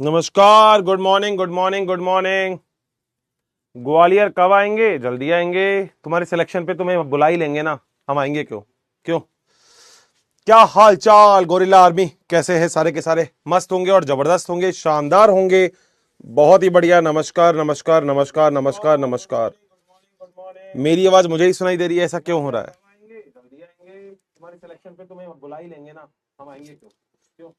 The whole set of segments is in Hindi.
नमस्कार, good morning, good morning, good morning. Gwalior कब आएंगे? जल्दी आएंगे। तुम्हारे सिलेक्शन पे तुम्हें बुला ही लेंगे ना। हम आएंगे क्यों? क्यों? क्या हाल चाल गोरिल्ला आर्मी? कैसे हैं सारे के सारे? मस्त होंगे और जबरदस्त होंगे, शानदार होंगे। बहुत ही बढ़िया। नमस्कार नमस्कार नमस्कार नमस्कार नमस्कार। मेरी आवाज मुझे ही सुनाई दे रही है, ऐसा क्यों हो रहा है? जल्दी आएंगे। तुम्हारे सिलेक्शन पे तुम्हें बुला ही लेंगे ना। हम आएंगे क्यों? क्यों?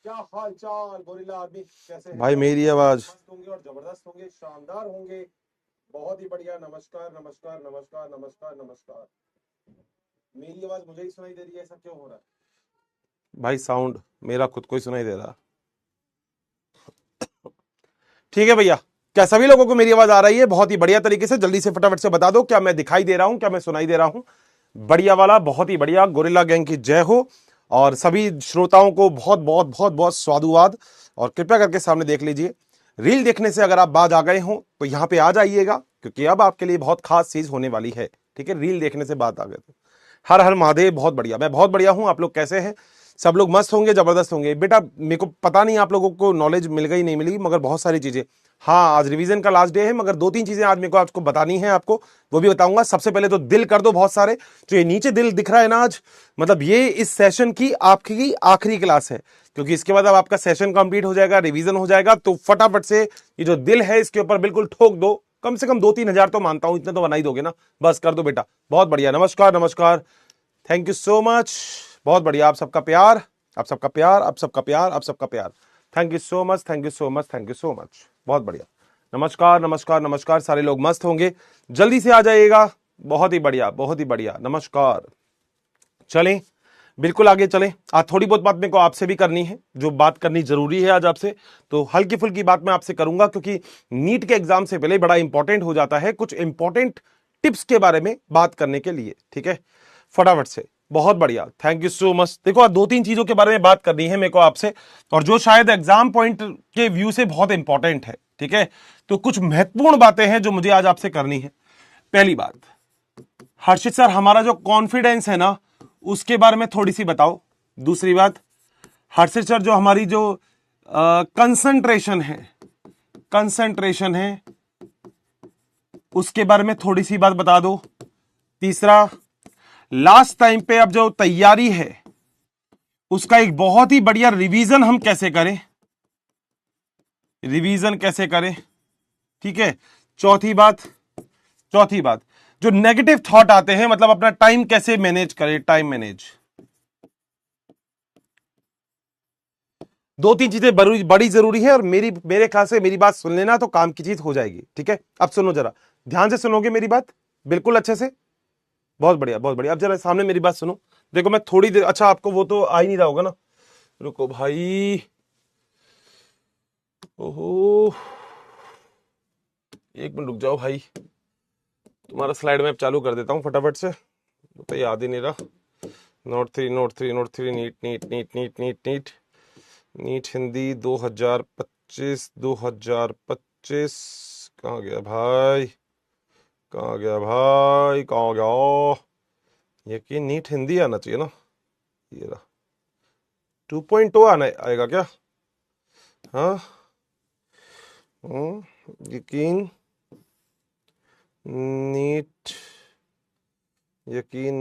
क्या हाल चाल गोरिल्ला आर्मी? कैसे हैं? भाई मेरी आवाज मस्त होंगे और जबरदस्त होंगे, शानदार होंगे। बहुत ही बढ़िया। नमस्कार नमस्कार नमस्कार नमस्कार नमस्कार। मेरी आवाज मुझे ही सुनाई दे रही है, ऐसा क्यों हो रहा है? भाई साउंड मेरा खुद को ही सुनाई दे रहा। ठीक है भैया, क्या सभी लोगों को मेरी आवाज आ रही है? बहुत ही बढ़िया तरीके से। जल्दी से फटाफट से बता दो, क्या मैं दिखाई दे रहा हूं, क्या मैं सुनाई दे रहा हूं? बढ़िया वाला, बहुत ही बढ़िया। गोरिल्ला गैंग की जय हो। और सभी श्रोताओं को बहुत बहुत बहुत बहुत स्वादुवाद। और कृपया करके सामने देख लीजिए। रील देखने से अगर आप बाज आ गए हो तो यहां पे आ जाइएगा, क्योंकि अब आपके लिए बहुत खास चीज होने वाली है। ठीक है, रील देखने से बात आ गए तो हर हर महादेव। बहुत बढ़िया, मैं बहुत बढ़िया हूं। आप लोग कैसे हैं? सब लोग मस्त होंगे, जबरदस्त होंगे। बेटा मेरे को पता नहीं आप लोगों को नॉलेज मिल गई नहीं मिली, मगर बहुत सारी चीजें। हाँ, आज रिवीजन का लास्ट डे है, मगर दो तीन चीजें आज मेरे को आपको बतानी है। आपको वो भी बताऊंगा। सबसे पहले तो दिल कर दो बहुत सारे। जो ये नीचे दिल दिख रहा है ना आज, मतलब ये इस सेशन की आपकी आखिरी क्लास है, क्योंकि इसके बाद अब आपका सेशन कंप्लीट हो जाएगा, रिवीजन हो जाएगा। तो फटाफट से ये जो दिल है इसके ऊपर बिल्कुल ठोक दो। कम से कम 2-3 हजार तो मानता हूं, इतने तो बना ही दोगे ना। बस कर दो बेटा। बहुत बढ़िया। नमस्कार नमस्कार। Thank you so much. बहुत बढ़िया। आप सबका प्यार, आप सबका प्यार, आप सबका प्यार, आप सबका प्यार। Thank you so much, thank you so much, thank you so much. बहुत बढ़िया। नमस्कार नमस्कार नमस्कार। सारे लोग मस्त होंगे, जल्दी से आ जाइएगा। बहुत ही बढ़िया, बहुत ही बढ़िया। नमस्कार। चलें, बिल्कुल आगे चलें। आज थोड़ी बहुत बात मेरे को आपसे भी करनी है, जो बात करनी जरूरी है आज आपसे। तो हल्की फुल्की बात मैं आपसे करूंगा, क्योंकि नीट के एग्जाम से पहले बड़ा इंपॉर्टेंट हो जाता है कुछ इंपॉर्टेंट टिप्स के बारे में बात करने के लिए। ठीक है, फटाफट से। बहुत बढ़िया, थैंक यू सो मच। देखो आज दो तीन चीजों के बारे में बात करनी है मेरे को आपसे, और जो शायद एग्जाम पॉइंट के व्यू से बहुत इंपॉर्टेंट है। ठीक है, तो कुछ महत्वपूर्ण बातें हैं जो मुझे आज आपसे करनी है। पहली बात, हर्षित सर हमारा जो कॉन्फिडेंस है ना, उसके बारे में थोड़ी सी बताओ। दूसरी बात, हर्षित सर जो हमारी जो कंसंट्रेशन है उसके बारे में थोड़ी सी बात बता दो। तीसरा, लास्ट टाइम पे अब जो तैयारी है उसका एक बहुत ही बढ़िया रिवीजन हम कैसे करें, ठीक है। चौथी बात, जो नेगेटिव थॉट आते हैं, मतलब अपना टाइम कैसे मैनेज करें, टाइम मैनेज। दो तीन चीजें बड़ी जरूरी है, और मेरे ख्याल से मेरी बात सुन लेना तो काम की चीज हो जाएगी। ठीक है, अब सुनो, जरा ध्यान से सुनोगे मेरी बात, बिल्कुल अच्छे से। बहुत बढ़िया, बहुत बढ़िया। अब जरा सामने मेरी बात सुनो। देखो मैं थोड़ी देर, अच्छा आपको वो तो आ ही नहीं रहा होगा ना। रुको भाई, ओहो, एक मिनट रुक जाओ भाई। तुम्हारा स्लाइड मैप चालू कर देता हूँ फटाफट से, तो याद ही नहीं रहा। Note three, NEET Hindi 2025। कहाँ गया भाई, कहाँ गया? यकीन नीट हिंदी आना चाहिए ना। ये रहा 2.0 आएगा क्या? हाँ, यकीन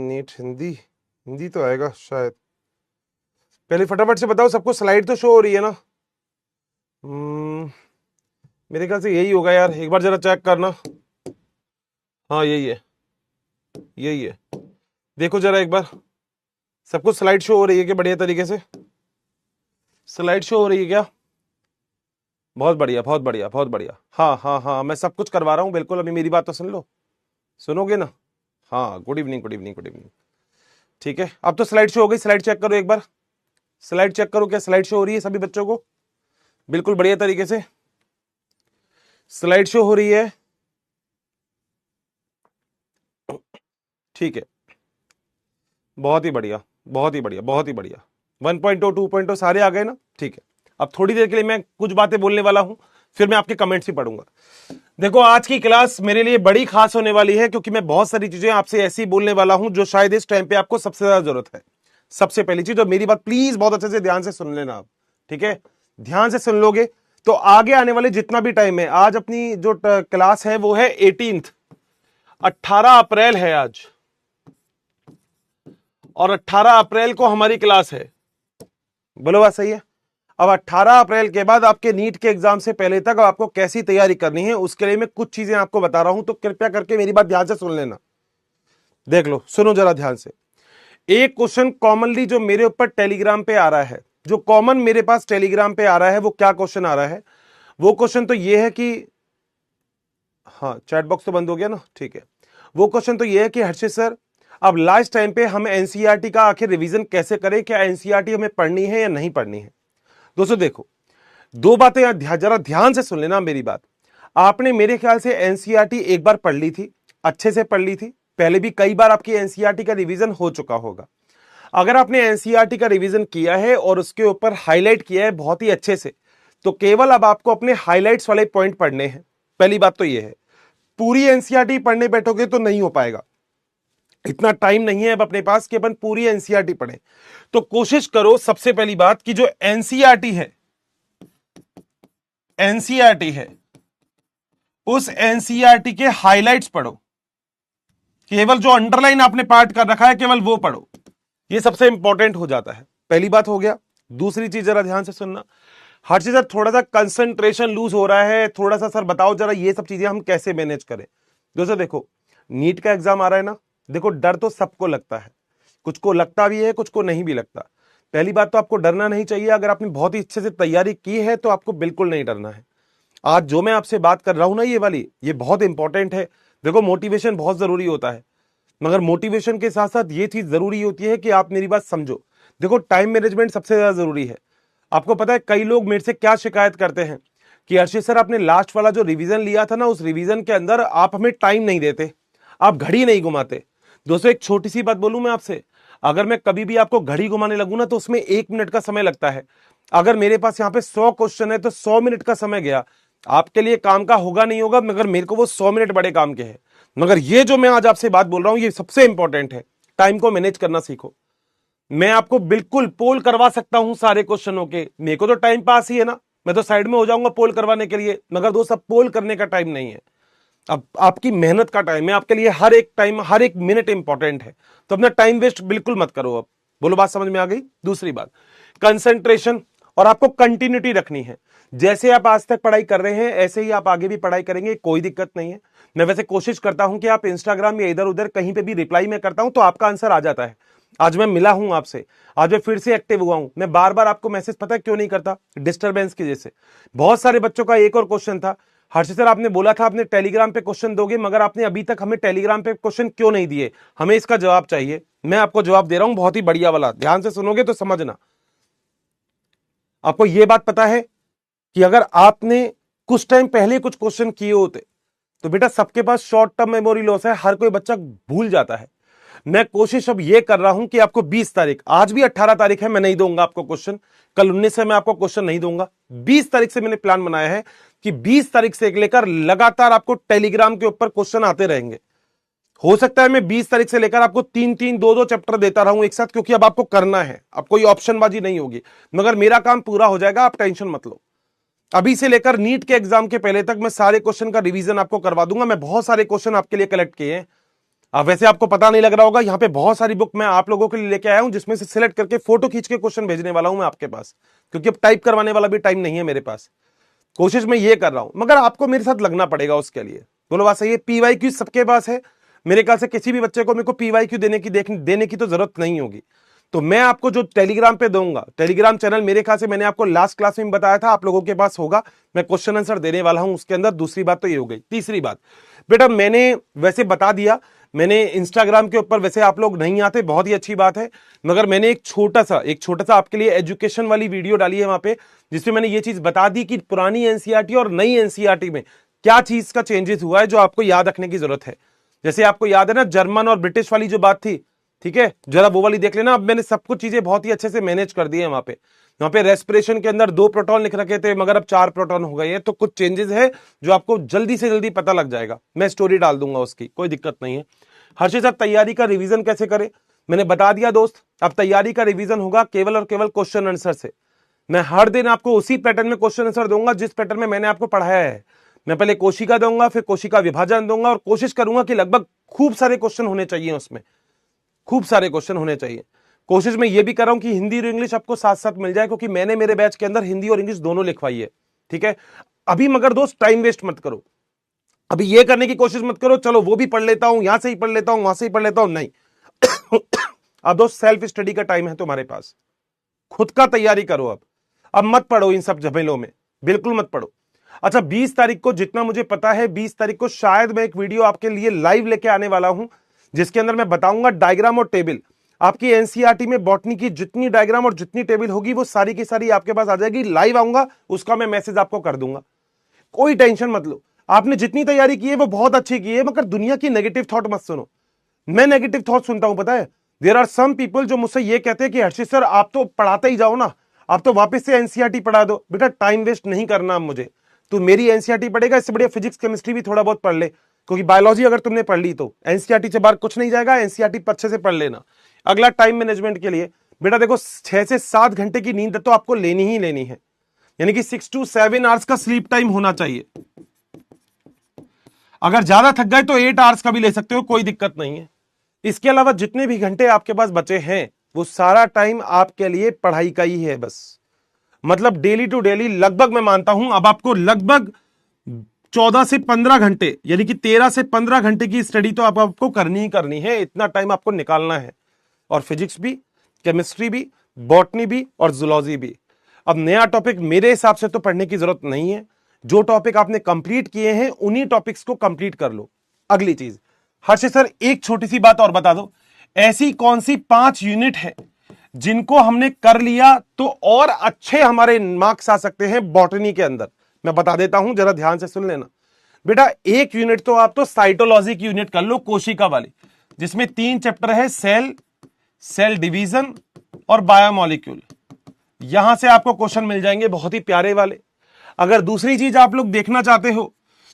नीट हिंदी तो आएगा शायद। पहले फटाफट से बताओ सबको, स्लाइड तो शो हो रही है ना? मेरे ख्याल से यही होगा यार, एक बार जरा चेक करना। हाँ यही है, देखो जरा एक बार। सबको स्लाइड शो हो रही है क्या बढ़िया तरीके से? स्लाइड शो हो रही है क्या? बहुत बढ़िया, बहुत बढ़िया, बहुत बढ़िया। हाँ हाँ हाँ, मैं सब कुछ करवा रहा हूँ बिल्कुल। अभी मेरी बात तो सुन लो, सुनोगे ना? हाँ, good evening, good evening, good evening. ठीक है, अब तो स्लाइड शो हो गई। स्लाइड चेक करो एक बार, स्लाइड चेक करो, क्या स्लाइड शो हो रही है सभी बच्चों को? बिल्कुल बढ़िया तरीके से स्लाइड शो हो रही है। ठीक है, बहुत ही बढ़िया, बहुत ही बढ़िया, बहुत ही बढ़िया। 1.0 2.0 सारे आ गए ना? ठीक है, अब थोड़ी देर के लिए मैं कुछ बातें बोलने वाला हूं, फिर मैं आपके कमेंट्स भी पढ़ूंगा। देखो आज की क्लास मेरे लिए बड़ी खास होने वाली है, क्योंकि मैं बहुत सारी चीजें आपसे ऐसी बोलने वाला हूं जो शायद इस टाइम पे आपको सबसे ज्यादा जरूरत है। सबसे पहली चीज, तो मेरी बात प्लीज बहुत अच्छे से ध्यान से सुन लेना आप। ठीक है, ध्यान से सुन लोगे तो आगे आने वाले जितना भी टाइम है, आज अपनी जो क्लास है वो है 18th, 18 अप्रैल है आज, और 18 अप्रैल को हमारी क्लास है। बोलो बात सही है। अब 18 अप्रैल के बाद आपके नीट के एग्जाम से पहले तक आपको कैसी तैयारी करनी है, उसके लिए मैं कुछ चीजें आपको बता रहा हूं, तो कृपया करके मेरी बात ध्यान से सुन लेना। देख लो, सुनो जरा ध्यान से। एक क्वेश्चन कॉमनली जो मेरे ऊपर टेलीग्राम पे आ रहा है, जो कॉमन मेरे पास टेलीग्राम पे आ रहा है, वो क्या क्वेश्चन आ रहा है? वो क्वेश्चन तो ये है कि, हाँ चैट बॉक्स तो बंद हो गया ना, ठीक है। वो क्वेश्चन तो ये है कि हर्षित सर, अब लास्ट टाइम पे हम एनसीईआरटी का आखिर रिवीजन कैसे करें, क्या एनसीईआरटी हमें पढ़नी है या नहीं पढ़नी है? दोस्तों देखो, दो बातें जरा ध्यान से सुन लेना मेरी बात। आपने मेरे ख्याल से एनसीईआरटी एक बार पढ़ ली थी, अच्छे से पढ़ ली थी, पहले भी कई बार आपकी एनसीईआरटी का रिवीजन हो चुका होगा। अगर आपने एनसीईआरटी का रिवीजन किया है और उसके ऊपर हाईलाइट किया है बहुत ही अच्छे से, तो केवल अब आपको अपने हाईलाइट्स वाले पॉइंट पढ़ने हैं। पहली बात तो यह है, पूरी एनसीईआरटी पढ़ने बैठोगे तो नहीं हो पाएगा, इतना टाइम नहीं है अब अपने पास कि अपन पूरी एनसीईआरटी पढ़ें। तो कोशिश करो सबसे पहली बात कि जो एनसीईआरटी है उस एनसीईआरटी के हाइलाइट्स पढ़ो, केवल जो अंडरलाइन आपने पार्ट कर रखा है केवल वो पढ़ो, ये सबसे इंपॉर्टेंट हो जाता है। पहली बात हो गया। दूसरी चीज जरा ध्यान से सुनना, हर चीज थोड़ा सा कंसंट्रेशन लूज हो रहा है, थोड़ा सा सर बताओ जरा ये सब चीजें हम कैसे मैनेज करें। दोस्तों देखो, नीट का एग्जाम आ रहा है ना, देखो डर तो सबको लगता है, कुछ को लगता भी है, कुछ को नहीं भी लगता। पहली बात तो आपको डरना नहीं चाहिए, अगर आपने बहुत ही अच्छे से तैयारी की है तो आपको बिल्कुल नहीं डरना है। आज जो मैं आपसे बात कर रहा हूं ना, ये वाली, ये बहुत इंपॉर्टेंट है। देखो मोटिवेशन बहुत जरूरी होता है, मगर मोटिवेशन के साथ साथ ये चीज जरूरी होती है कि आप मेरी बात समझो। देखो टाइम मैनेजमेंट सबसे ज्यादा जरूरी है। आपको पता है कई लोग मेरे से क्या शिकायत करते हैं कि अर्षित सर आपने लास्ट वाला जो रिवीजन लिया था ना, उस रिवीजन के अंदर आप हमें टाइम नहीं देते, आप घड़ी नहीं घुमाते। दोस्तों एक छोटी सी बात बोलूं मैं आपसे, अगर मैं कभी भी आपको घड़ी घुमाने लगूं ना तो उसमें 1 मिनट का समय लगता है। अगर मेरे पास यहाँ पे 100 क्वेश्चन है तो 100 मिनट का समय गया, आपके लिए काम का होगा नहीं होगा, मगर मेरे को वो 100 मिनट बड़े काम के हैं। मगर ये जो मैं आज आपसे बात बोल रहा हूं ये सबसे इंपॉर्टेंट है, टाइम को मैनेज करना सीखो। मैं आपको बिल्कुल पोल करवा सकता हूं सारे क्वेश्चनों के, मेरे को तो टाइम पास ही है ना, मैं तो साइड में हो जाऊंगा पोल करवाने के लिए, मगर दोस्त अब पोल करने का टाइम नहीं है, अब आपकी मेहनत का टाइम है। आपके लिए हर एक टाइम, हर एक मिनट इंपॉर्टेंट है, तो अपना टाइम वेस्ट बिल्कुल मत करो। अब बोलो बात समझ में आ गई? दूसरी बात, कंसंट्रेशन, और आपको कंटिन्यूटी रखनी है। जैसे आप आज तक पढ़ाई कर रहे हैं ऐसे ही आप आगे भी पढ़ाई करेंगे, कोई दिक्कत नहीं है। मैं वैसे कोशिश करता हूं कि आप इंस्टाग्राम या इधर उधर कहीं पे भी रिप्लाई में करता हूं तो आपका आंसर आ जाता है। आज मैं मिला हूं आपसे, आज मैं फिर से एक्टिव हुआ हूं। मैं बार बार आपको मैसेज पता है क्यों नहीं करता? डिस्टर्बेंस की वजह से। बहुत सारे बच्चों का एक और क्वेश्चन था, हर्षित सर आपने बोला था आपने टेलीग्राम पे क्वेश्चन दोगे, मगर आपने अभी तक हमें टेलीग्राम पे क्वेश्चन क्यों नहीं दिए? हमें इसका जवाब चाहिए। मैं आपको जवाब दे रहा हूं, बहुत ही बढ़िया वाला, ध्यान से सुनोगे तो समझना। आपको यह बात पता है कि अगर आपने कुछ टाइम पहले कुछ क्वेश्चन किए होते तो बेटा सबके पास शॉर्ट टर्म मेमोरी लॉस है, हर कोई बच्चा भूल जाता है। मैं कोशिश अब यह कर रहा हूं कि आपको 20 तारीख, आज भी 18 तारीख है, मैं नहीं दूंगा आपको क्वेश्चन, कल 19 से मैं आपको क्वेश्चन नहीं दूंगा। 20 तारीख से मैंने प्लान बनाया है कि 20 तारीख से लेकर लगातार आपको टेलीग्राम के ऊपर क्वेश्चन आते रहेंगे। हो सकता है मैं 20 तारीख से लेकर आपको 3-3, 2-2 चैप्टर देता रहूं एक साथ, क्योंकि अब आपको करना है, अब कोई ऑप्शनबाजी नहीं होगी, मगर मेरा काम पूरा हो जाएगा, आप टेंशन मत लो। अभी से लेकर नीट के एग्जाम के पहले तक मैं सारे क्वेश्चन का रिवीजन आपको करवा दूंगा। मैं बहुत सारे क्वेश्चन आपके लिए कलेक्ट किए हैं। वैसे आपको पता नहीं लग रहा होगा, यहां पे बहुत सारी बुक मैं आप लोगों के लिए लेके आया हूं, जिसमें से सिलेक्ट करके फोटो खींच के क्वेश्चन भेजने वाला हूं मैं आपके पास, क्योंकि अब टाइप करवाने वाला भी टाइम नहीं है मेरे पास। कोशिश मैं ये कर रहा हूं, मगर आपको मेरे साथ लगना पड़ेगा उसके लिए। बोलो बात सही है। पीवाईक्यू सबके पास है, मेरे ख्याल से किसी भी बच्चे को मेरे को पीवाईक्यू देने की तो जरूरत नहीं होगी। तो मैं आपको जो टेलीग्राम पे दूंगा, टेलीग्राम चैनल मेरे ख्याल से मैंने आपको लास्ट क्लास में बताया था, आप लोगों के पास होगा, मैं क्वेश्चन आंसर देने वाला हूं उसके अंदर। दूसरी बात तो ये हो गई। तीसरी बात, बेटा मैंने वैसे बता दिया, मैंने इंस्टाग्राम के ऊपर वैसे आप लोग नहीं आते, बहुत ही अच्छी बात है, मगर मैंने एक छोटा सा आपके लिए एजुकेशन वाली वीडियो डाली है वहां पे, जिसमें मैंने ये चीज बता दी कि पुरानी एनसीईआरटी और नई एनसीईआरटी में क्या चीज का चेंजेस हुआ है जो आपको याद रखने की जरूरत है। जैसे आपको याद है ना जर्मन और ब्रिटिश वाली जो बात थी, ठीक है, जरा वो वाली देख लेना। अब मैंने सब कुछ चीजें बहुत ही अच्छे से मैनेज कर दी है। वहां पे रेस्पिरेशन के अंदर 2 प्रोटॉन लिख रखे थे, मगर अब 4 प्रोटॉन हो गए हैं। तो कुछ चेंजेस है जो आपको जल्दी से जल्दी पता लग जाएगा, मैं स्टोरी डाल दूंगा उसकी, कोई दिक्कत नहीं है। हर्षित सर तैयारी का रिवीजन कैसे करें? मैंने बता दिया दोस्त, अब तैयारी का रिवीजन होगा केवल और केवल क्वेश्चन आंसर से। मैं हर दिन आपको उसी पैटर्न में क्वेश्चन आंसर दूंगा जिस पैटर्न में मैंने आपको पढ़ाया है। मैं पहले कोशिका दूंगा, फिर कोशिका विभाजन दूंगा, और कोशिश करूंगा कि लगभग खूब सारे क्वेश्चन होने चाहिए उसमें, खूब सारे क्वेश्चन होने चाहिए। कोशिश मैं ये भी कर रहा हूं कि हिंदी और इंग्लिश आपको साथ साथ मिल जाए, क्योंकि मैंने मेरे बैच के अंदर हिंदी और इंग्लिश दोनों लिखवाई है। ठीक है, अभी मगर दोस्त टाइम वेस्ट मत करो, अभी ये करने की कोशिश मत करो चलो वो भी पढ़ लेता हूं, यहां से ही पढ़ लेता हूं, वहां से ही पढ़ लेता हूं, नहीं। अब दोस्त सेल्फ स्टडी का टाइम है तुम्हारे पास, खुद का तैयारी करो। अब मत पढ़ो इन सब झमेलों में, बिल्कुल मत पढ़ो। अच्छा, 20 तारीख को जितना मुझे पता है, 20 तारीख को शायद मैं एक वीडियो आपके लिए लाइव लेके आने वाला हूं, जिसके अंदर मैं बताऊंगा डायग्राम और टेबल। आपकी एनसीईआरटी में बॉटनी की जितनी डायग्राम और जितनी टेबल होगी वो सारी की सारी आपके पास आ जाएगी। लाइव आऊंगा, उसका मैं मैसेज आपको कर दूंगा, कोई टेंशन मत लो। आपने जितनी तैयारी की है वो बहुत अच्छी की है, मगर दुनिया की नेगेटिव थॉट मत सुनो। मैं नेगेटिव थॉट सुनता हूं, पता है, देयर आर सम पीपल जो मुझसे ये कहते हैं कि हर्षित सर आप तो पढ़ाते ही जाओ ना, आप तो वापस से एनसीईआरटी पढ़ा दो। बेटा टाइम वेस्ट नहीं करना मुझे, तू मेरी एनसीईआरटी पढ़ेगा, इससे बढ़िया फिजिक्स केमिस्ट्री भी थोड़ा बहुत पढ़ ले, क्योंकि बायोलॉजी अगर तुमने पढ़ ली तो एनसीईआरटी से बाहर कुछ नहीं जाएगा। एनसीईआरटी अच्छे से पढ़ लेना। अगला टाइम मैनेजमेंट के लिए बेटा देखो, 6 से 7 घंटे की नींद तो आपको लेनी ही लेनी है, यानी कि 6 to 7 आवर्स का स्लीप टाइम होना चाहिए। अगर ज्यादा थक गए तो 8 आवर्स का भी ले सकते हो, कोई दिक्कत नहीं है। इसके अलावा जितने भी घंटे आपके पास बचे हैं वो सारा टाइम आपके लिए पढ़ाई का ही है बस। मतलब डेली टू डेली लगभग मैं मानता हूं अब आपको लगभग 14 से 15 घंटे, यानी कि 13 से 15 घंटे की स्टडी तो आपको करनी ही करनी है। इतना टाइम आपको निकालना है, और फिजिक्स भी, केमिस्ट्री भी, बॉटनी भी और जूलॉजी भी। अब नया टॉपिक मेरे हिसाब से तो पढ़ने की जरूरत नहीं है। जो टॉपिक आपने कंप्लीट किए हैं उन्हीं टॉपिक्स को कंप्लीट कर लो। अगली चीज, हर्षित सर एक छोटी सी बात और बता दो, ऐसी कौन सी 5 यूनिट है जिनको हमने कर लिया तो और अच्छे हमारे मार्क्स आ सकते हैं बॉटनी के अंदर? मैं बता देता हूं, जरा ध्यान से सुन लेना। बेटा एक यूनिट तो आप तो साइटोलॉजी की यूनिट कर लो, कोशिका वाली, जिसमें 3 चैप्टर है, सेल, सेल डिवीजन और बायोमोलिक्यूल। यहां से आपको क्वेश्चन मिल जाएंगे बहुत ही प्यारे वाले। अगर दूसरी चीज आप लोग देखना चाहते हो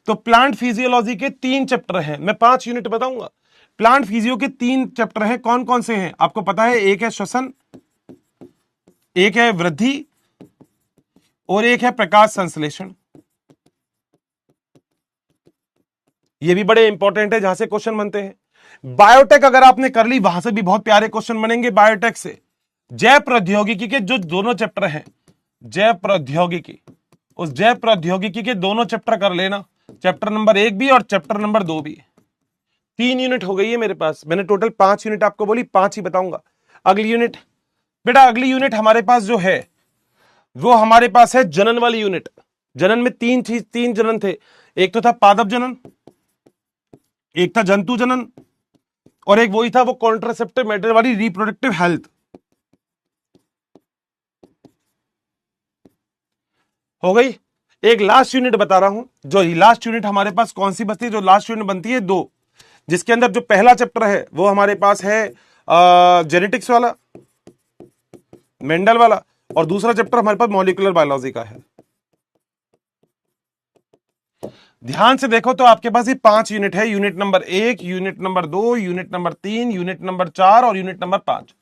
तो प्लांट फिजियोलॉजी के 3 चैप्टर हैं, मैं 5 यूनिट बताऊंगा। प्लांट फिजियो के 3 चैप्टर हैं, कौन कौन से हैं आपको पता है? एक है श्वसन, एक है वृद्धि और एक है प्रकाश संश्लेषण। ये भी बड़े इंपॉर्टेंट है, जहां से क्वेश्चन बनते हैं। बायोटेक अगर आपने कर ली, वहां से भी बहुत प्यारे क्वेश्चन बनेंगे बायोटेक से। जैव प्रौद्योगिकी के जो दोनों चैप्टर हैं, जैव प्रौद्योगिकी, उस जैव प्रौद्योगिकी के दोनों चैप्टर कर लेना, चैप्टर नंबर 1 भी और चैप्टर नंबर 2 भी। 3 यूनिट हो गई है मेरे पास। मैंने टोटल 5 यूनिट आपको बोली, 5 ही बताऊंगा। अगली यूनिट बेटा, अगली यूनिट हमारे पास जो है वो हमारे पास है जनन वाली यूनिट। जनन में 3 जनन थे, एक तो था पादप जनन, एक था जंतु जनन, और एक वही था वो कॉन्ट्रासेप्टिव मैटर वाली रिप्रोडक्टिव हेल्थ। हो गई। एक लास्ट यूनिट बता रहा हूं, जो लास्ट यूनिट हमारे पास कौन सी बचती है? जो लास्ट यूनिट बनती है 2, जिसके अंदर जो पहला चैप्टर है वो हमारे पास है जेनेटिक्स वाला, मेंडल वाला, और दूसरा चैप्टर हमारे पास मॉलिक्यूलर बायोलॉजी का है। ध्यान से देखो तो आपके पास ये 5 यूनिट है, unit number 1, unit number 2, unit number 3, unit number 4 और यूनिट नंबर 5।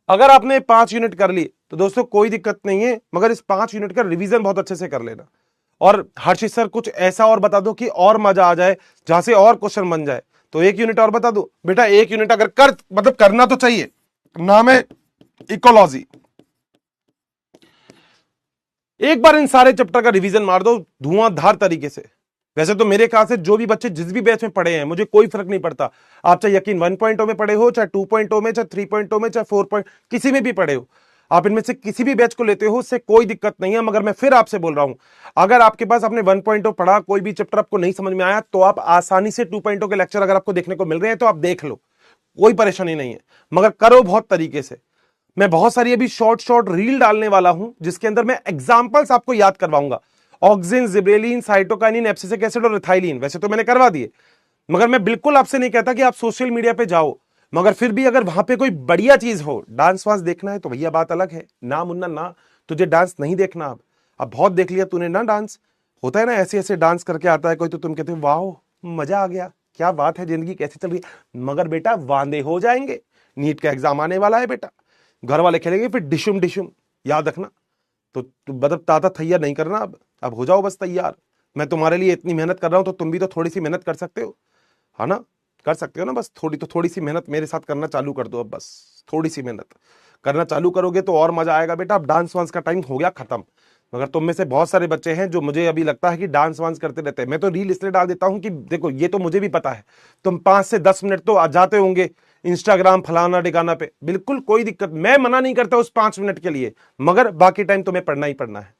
अगर आपने 5 यूनिट कर ली तो दोस्तों कोई दिक्कत नहीं है, मगर इस 5 यूनिट का रिवीजन बहुत अच्छे से कर लेना। और हर्षित सर कुछ ऐसा और बता दो कि और मजा आ जाए, जहां से और क्वेश्चन बन जाए, तो 1 यूनिट और बता दो। बेटा 1 यूनिट अगर कर, मतलब करना तो चाहिए। नाम है इकोलॉजी। एक बार इन सारे चैप्टर का रिवीजन मार दो धुआंधार तरीके से। वैसे तो मेरे ख्याल से जो भी बच्चे जिस भी बैच में पढ़े हैं, मुझे कोई फर्क नहीं पड़ता, आप चाहे यकीन 1.0 में पढ़े हो, चाहे 2.0 में, चाहे 3.0 में, चाहे 4. किसी में भी पढ़े हो, आप इनमें से किसी भी बैच को लेते हो, उससे कोई दिक्कत नहीं है। मगर मैं फिर आपसे बोल रहा हूं, अगर आपके पास आपने 1.0 पढ़ा, कोई भी चैप्टर आपको नहीं समझ में आया, तो आप आसानी से 2.0 के लेक्चर अगर आपको देखने को मिल रहे हैं तो आप देख लो, कोई परेशानी नहीं है, मगर करो बहुत तरीके से। मैं बहुत सारी अभी शॉर्ट रील डालने वाला हूं, जिसके अंदर मैं एग्जांपल्स आपको याद करवाऊंगा। Auxin, gibberellin, cytokinin, abscisic acid और इथाइलिन वैसे तो मैंने करवा दिए, मगर मैं बिल्कुल आपसे नहीं कहता कि आप सोशल मीडिया पे जाओ, मगर फिर भी अगर वहां पे कोई बढ़िया चीज हो, डांस वांस देखना है तो भैया बात अलग है। ना मुन्ना ना, तुझे डांस नहीं देखना, अब बहुत देख लिया तूने ना डांस, होता है ना ऐसे ऐसे डांस करके आता है कोई, तो तुम कहते हो वाह मजा आ गया, क्या बात है, जिंदगी कैसी चल रही है। मगर बेटा वांदे हो जाएंगे, नीट का एग्जाम आने वाला है बेटा, घर वाले खेलेंगे फिर डिशुम डिशुम, याद रखना। तो मतलब ताता थैया नहीं करना, अब हो जाओ बस तैयार। मैं तुम्हारे लिए इतनी मेहनत कर रहा हूं तो तुम भी तो थोड़ी सी मेहनत कर सकते हो, है ना? कर सकते हो ना, बस थोड़ी सी मेहनत मेरे साथ करना चालू कर दो। अब बस थोड़ी सी मेहनत करना चालू करोगे तो और मजा आएगा बेटा। अब डांस वांस का टाइम हो गया खत्म। मगर तुम में से बहुत सारे बच्चे हैं जो मुझे अभी लगता है कि डांस वांस करते रहते हैं। मैं तो रील इसलिए डाल देता हूं कि देखो, ये तो मुझे भी पता है तुम 5 से 10 मिनट तो आ जाते होंगे इंस्टाग्राम फलाना ठिकाना पे, बिल्कुल कोई दिक्कत, मैं मना नहीं करता उस 5 मिनट के लिए, मगर बाकी टाइम तुम्हें पढ़ना ही पढ़ना है।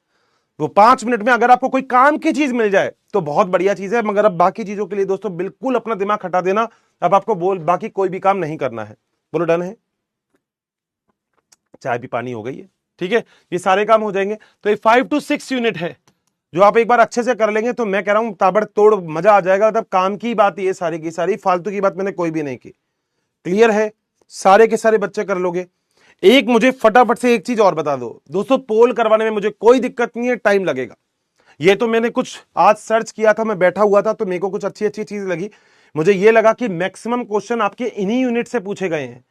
वो 5 मिनट में अगर आपको कोई काम की चीज मिल जाए तो बहुत बढ़िया चीज है, मगर अब बाकी चीजों के लिए दोस्तों बिल्कुल अपना दिमाग हटा देना। अब आपको बाकी कोई भी काम नहीं करना है। बोलो डन है? चाय भी पानी हो गई है, ठीक है, ये सारे काम हो जाएंगे। तो ये 5 to 6 यूनिट है जो आप एक बार अच्छे से कर लेंगे तो मैं कह रहा हूं ताबड़तोड़ मजा आ जाएगा। मतलब काम की बात ये सारी की सारी, फालतू की बात मैंने कोई भी नहीं की। क्लियर है? सारे के सारे बच्चे कर लोगे। एक मुझे फटाफट से एक चीज और बता दो दोस्तों, पोल करवाने में मुझे कोई दिक्कत नहीं है, टाइम लगेगा। ये तो मैंने कुछ आज सर्च किया था, मैं बैठा हुआ था तो मेरे को कुछ अच्छी अच्छी चीज लगी। मुझे ये लगा कि मैक्सिमम क्वेश्चन आपके इन्हीं यूनिट से पूछे गए हैं।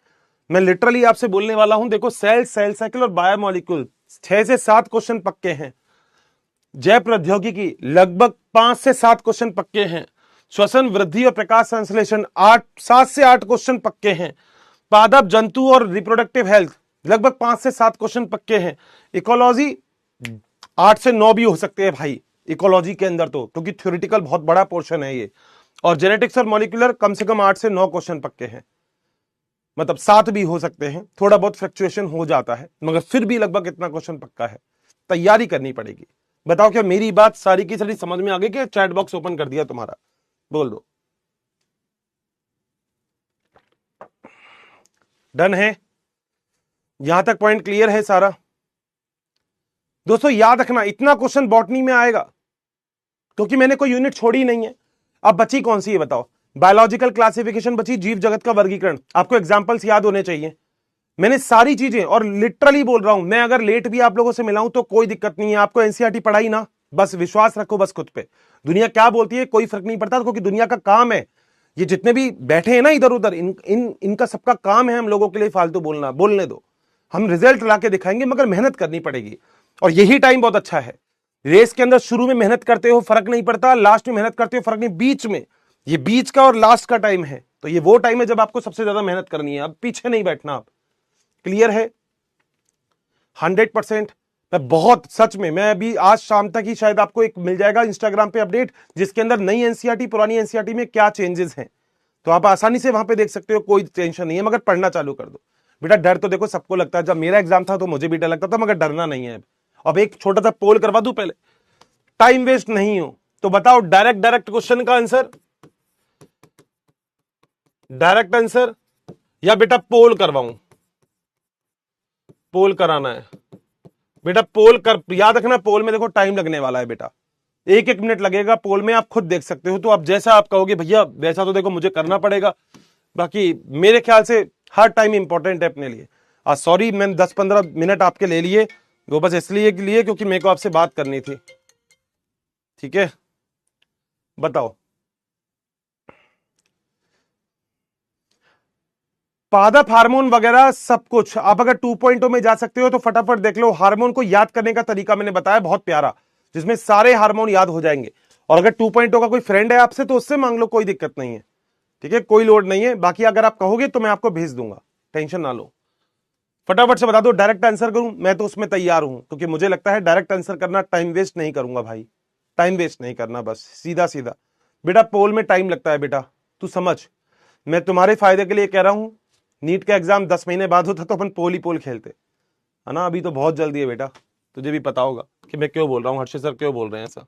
मैं लिटरली आपसे बोलने वाला हूं, देखो सेल, सेल साइकिल और बायोमोलिक्यूल 6 से 7 क्वेश्चन पक्के हैं। जैव प्रौद्योगिकी लगभग 5 से 7 क्वेश्चन पक्के हैं। श्वसन वृद्धि और प्रकाश संश्लेषण 7 से 8 क्वेश्चन पक्के हैं। पादप जंतु और रिप्रोडक्टिव हेल्थ लगभग 5 से 7 क्वेश्चन पक्के हैं। इकोलॉजी 8 से 9 भी हो सकते हैं भाई इकोलॉजी के अंदर, तो क्योंकि थ्योरेटिकल बहुत बड़ा पोर्शन है ये। और जेनेटिक्स और मॉलिक्यूलर कम से कम 8 से 9 क्वेश्चन पक्के हैं, मतलब 7 भी हो सकते हैं, थोड़ा बहुत फ्लक्चुएशन हो जाता है, मगर फिर भी लगभग इतना क्वेश्चन पक्का है। तैयारी करनी पड़ेगी। बताओ क्या मेरी बात सारी की सारी समझ में आ गई? क्या चैट बॉक्स ओपन कर दिया तुम्हारा? बोल दो डन है। यहां तक पॉइंट क्लियर है सारा? दोस्तों याद रखना इतना क्वेश्चन बॉटनी में आएगा क्योंकि मैंने कोई यूनिट छोड़ी नहीं है। अब बची कौन सी है बताओ? बायोलॉजिकल क्लासिफिकेशन बची, जीव जगत का वर्गीकरण। आपको एग्जांपल्स याद होने चाहिए। मैंने सारी चीजें, और लिटरली बोल रहा हूं, मैं अगर लेट भी आप लोगों से मिला हूं तो कोई दिक्कत नहीं है। आपको एनसीईआरटी पढ़ाई ना, बस विश्वास रखो बस खुद पे। दुनिया क्या बोलती है कोई फर्क नहीं पड़ता, क्योंकि दुनिया का काम है, ये जितने भी बैठे हैं ना इधर उधर, इनका सबका काम है हम लोगों के लिए फालतू बोलना। बोलने दो, हम रिजल्ट ला के दिखाएंगे, मगर मेहनत करनी पड़ेगी। और यही टाइम बहुत अच्छा है। रेस के अंदर शुरू में मेहनत करते हो फर्क नहीं पड़ता, लास्ट में मेहनत करते हो फर्क नहीं, बीच में, ये बीच का और लास्ट का टाइम है, तो ये वो टाइम है जब आपको सबसे ज्यादा मेहनत करनी है। अब पीछे नहीं बैठना आप। क्लियर है? 100%। मैं बहुत सच में, मैं अभी आज शाम तक ही शायद आपको एक मिल जाएगा इंस्टाग्राम पे अपडेट, जिसके अंदर नई एनसीईआरटी पुरानी एनसीईआरटी में क्या चेंजेस हैं, तो आप आसानी से वहां पे देख सकते हो, कोई टेंशन नहीं है। मगर पढ़ना चालू कर दो बेटा। डर तो देखो सबको लगता है, जब मेरा एग्जाम था तो मुझे भी डर लगता था, मगर डरना नहीं है। अब एक छोटा सा पोल करवा दूं पहले, टाइम वेस्ट नहीं हो तो बताओ, डायरेक्ट क्वेश्चन का आंसर, डायरेक्ट आंसर, या बेटा पोल करवाऊं? पोल कराना है बेटा, पोल कर, याद रखना पोल में देखो टाइम लगने वाला है बेटा, 1-1 मिनट लगेगा पोल में, आप खुद देख सकते हो। तो आप जैसा आप कहोगे भैया वैसा तो देखो मुझे करना पड़ेगा, बाकी मेरे ख्याल से हर टाइम इंपॉर्टेंट है अपने लिए। सॉरी मैंने 10-15 मिनट आपके ले लिए, वो बस इसलिए लिए क्योंकि मेरे को आपसे बात करनी थी। ठीक है, बताओ पादप हार्मोन वगैरह सब कुछ आप अगर 2.0 में जा सकते हो तो फटाफट देख लो। हार्मोन को याद करने का तरीका मैंने बताया बहुत प्यारा, जिसमें सारे हार्मोन याद हो जाएंगे। और अगर 2.0 का कोई फ्रेंड है आपसे तो उससे मांग लो, कोई दिक्कत नहीं है। ठीक है, कोई लोड नहीं है। बाकी अगर आप कहोगे तो मैं आपको भेज दूंगा, टेंशन ना लो। फटाफट से बता दो, डायरेक्ट आंसर करूं? मैं तो उसमें तैयार हूं, क्योंकि मुझे लगता है डायरेक्ट आंसर करना, टाइम वेस्ट नहीं करूंगा भाई, टाइम वेस्ट नहीं करना, बस सीधा सीधा। बेटा पोल में टाइम लगता है बेटा, तू समझ, मैं तुम्हारे फायदे के लिए कह रहा हूं। नीट का एग्जाम 10 महीने बाद होता तो अपन पोल ही पोल खेलते, है ना? अभी तो बहुत जल्दी है बेटा, तुझे भी पता होगा कि मैं क्यों बोल रहा हूँ, हर्षित सर क्यों बोल रहे हैं ऐसा।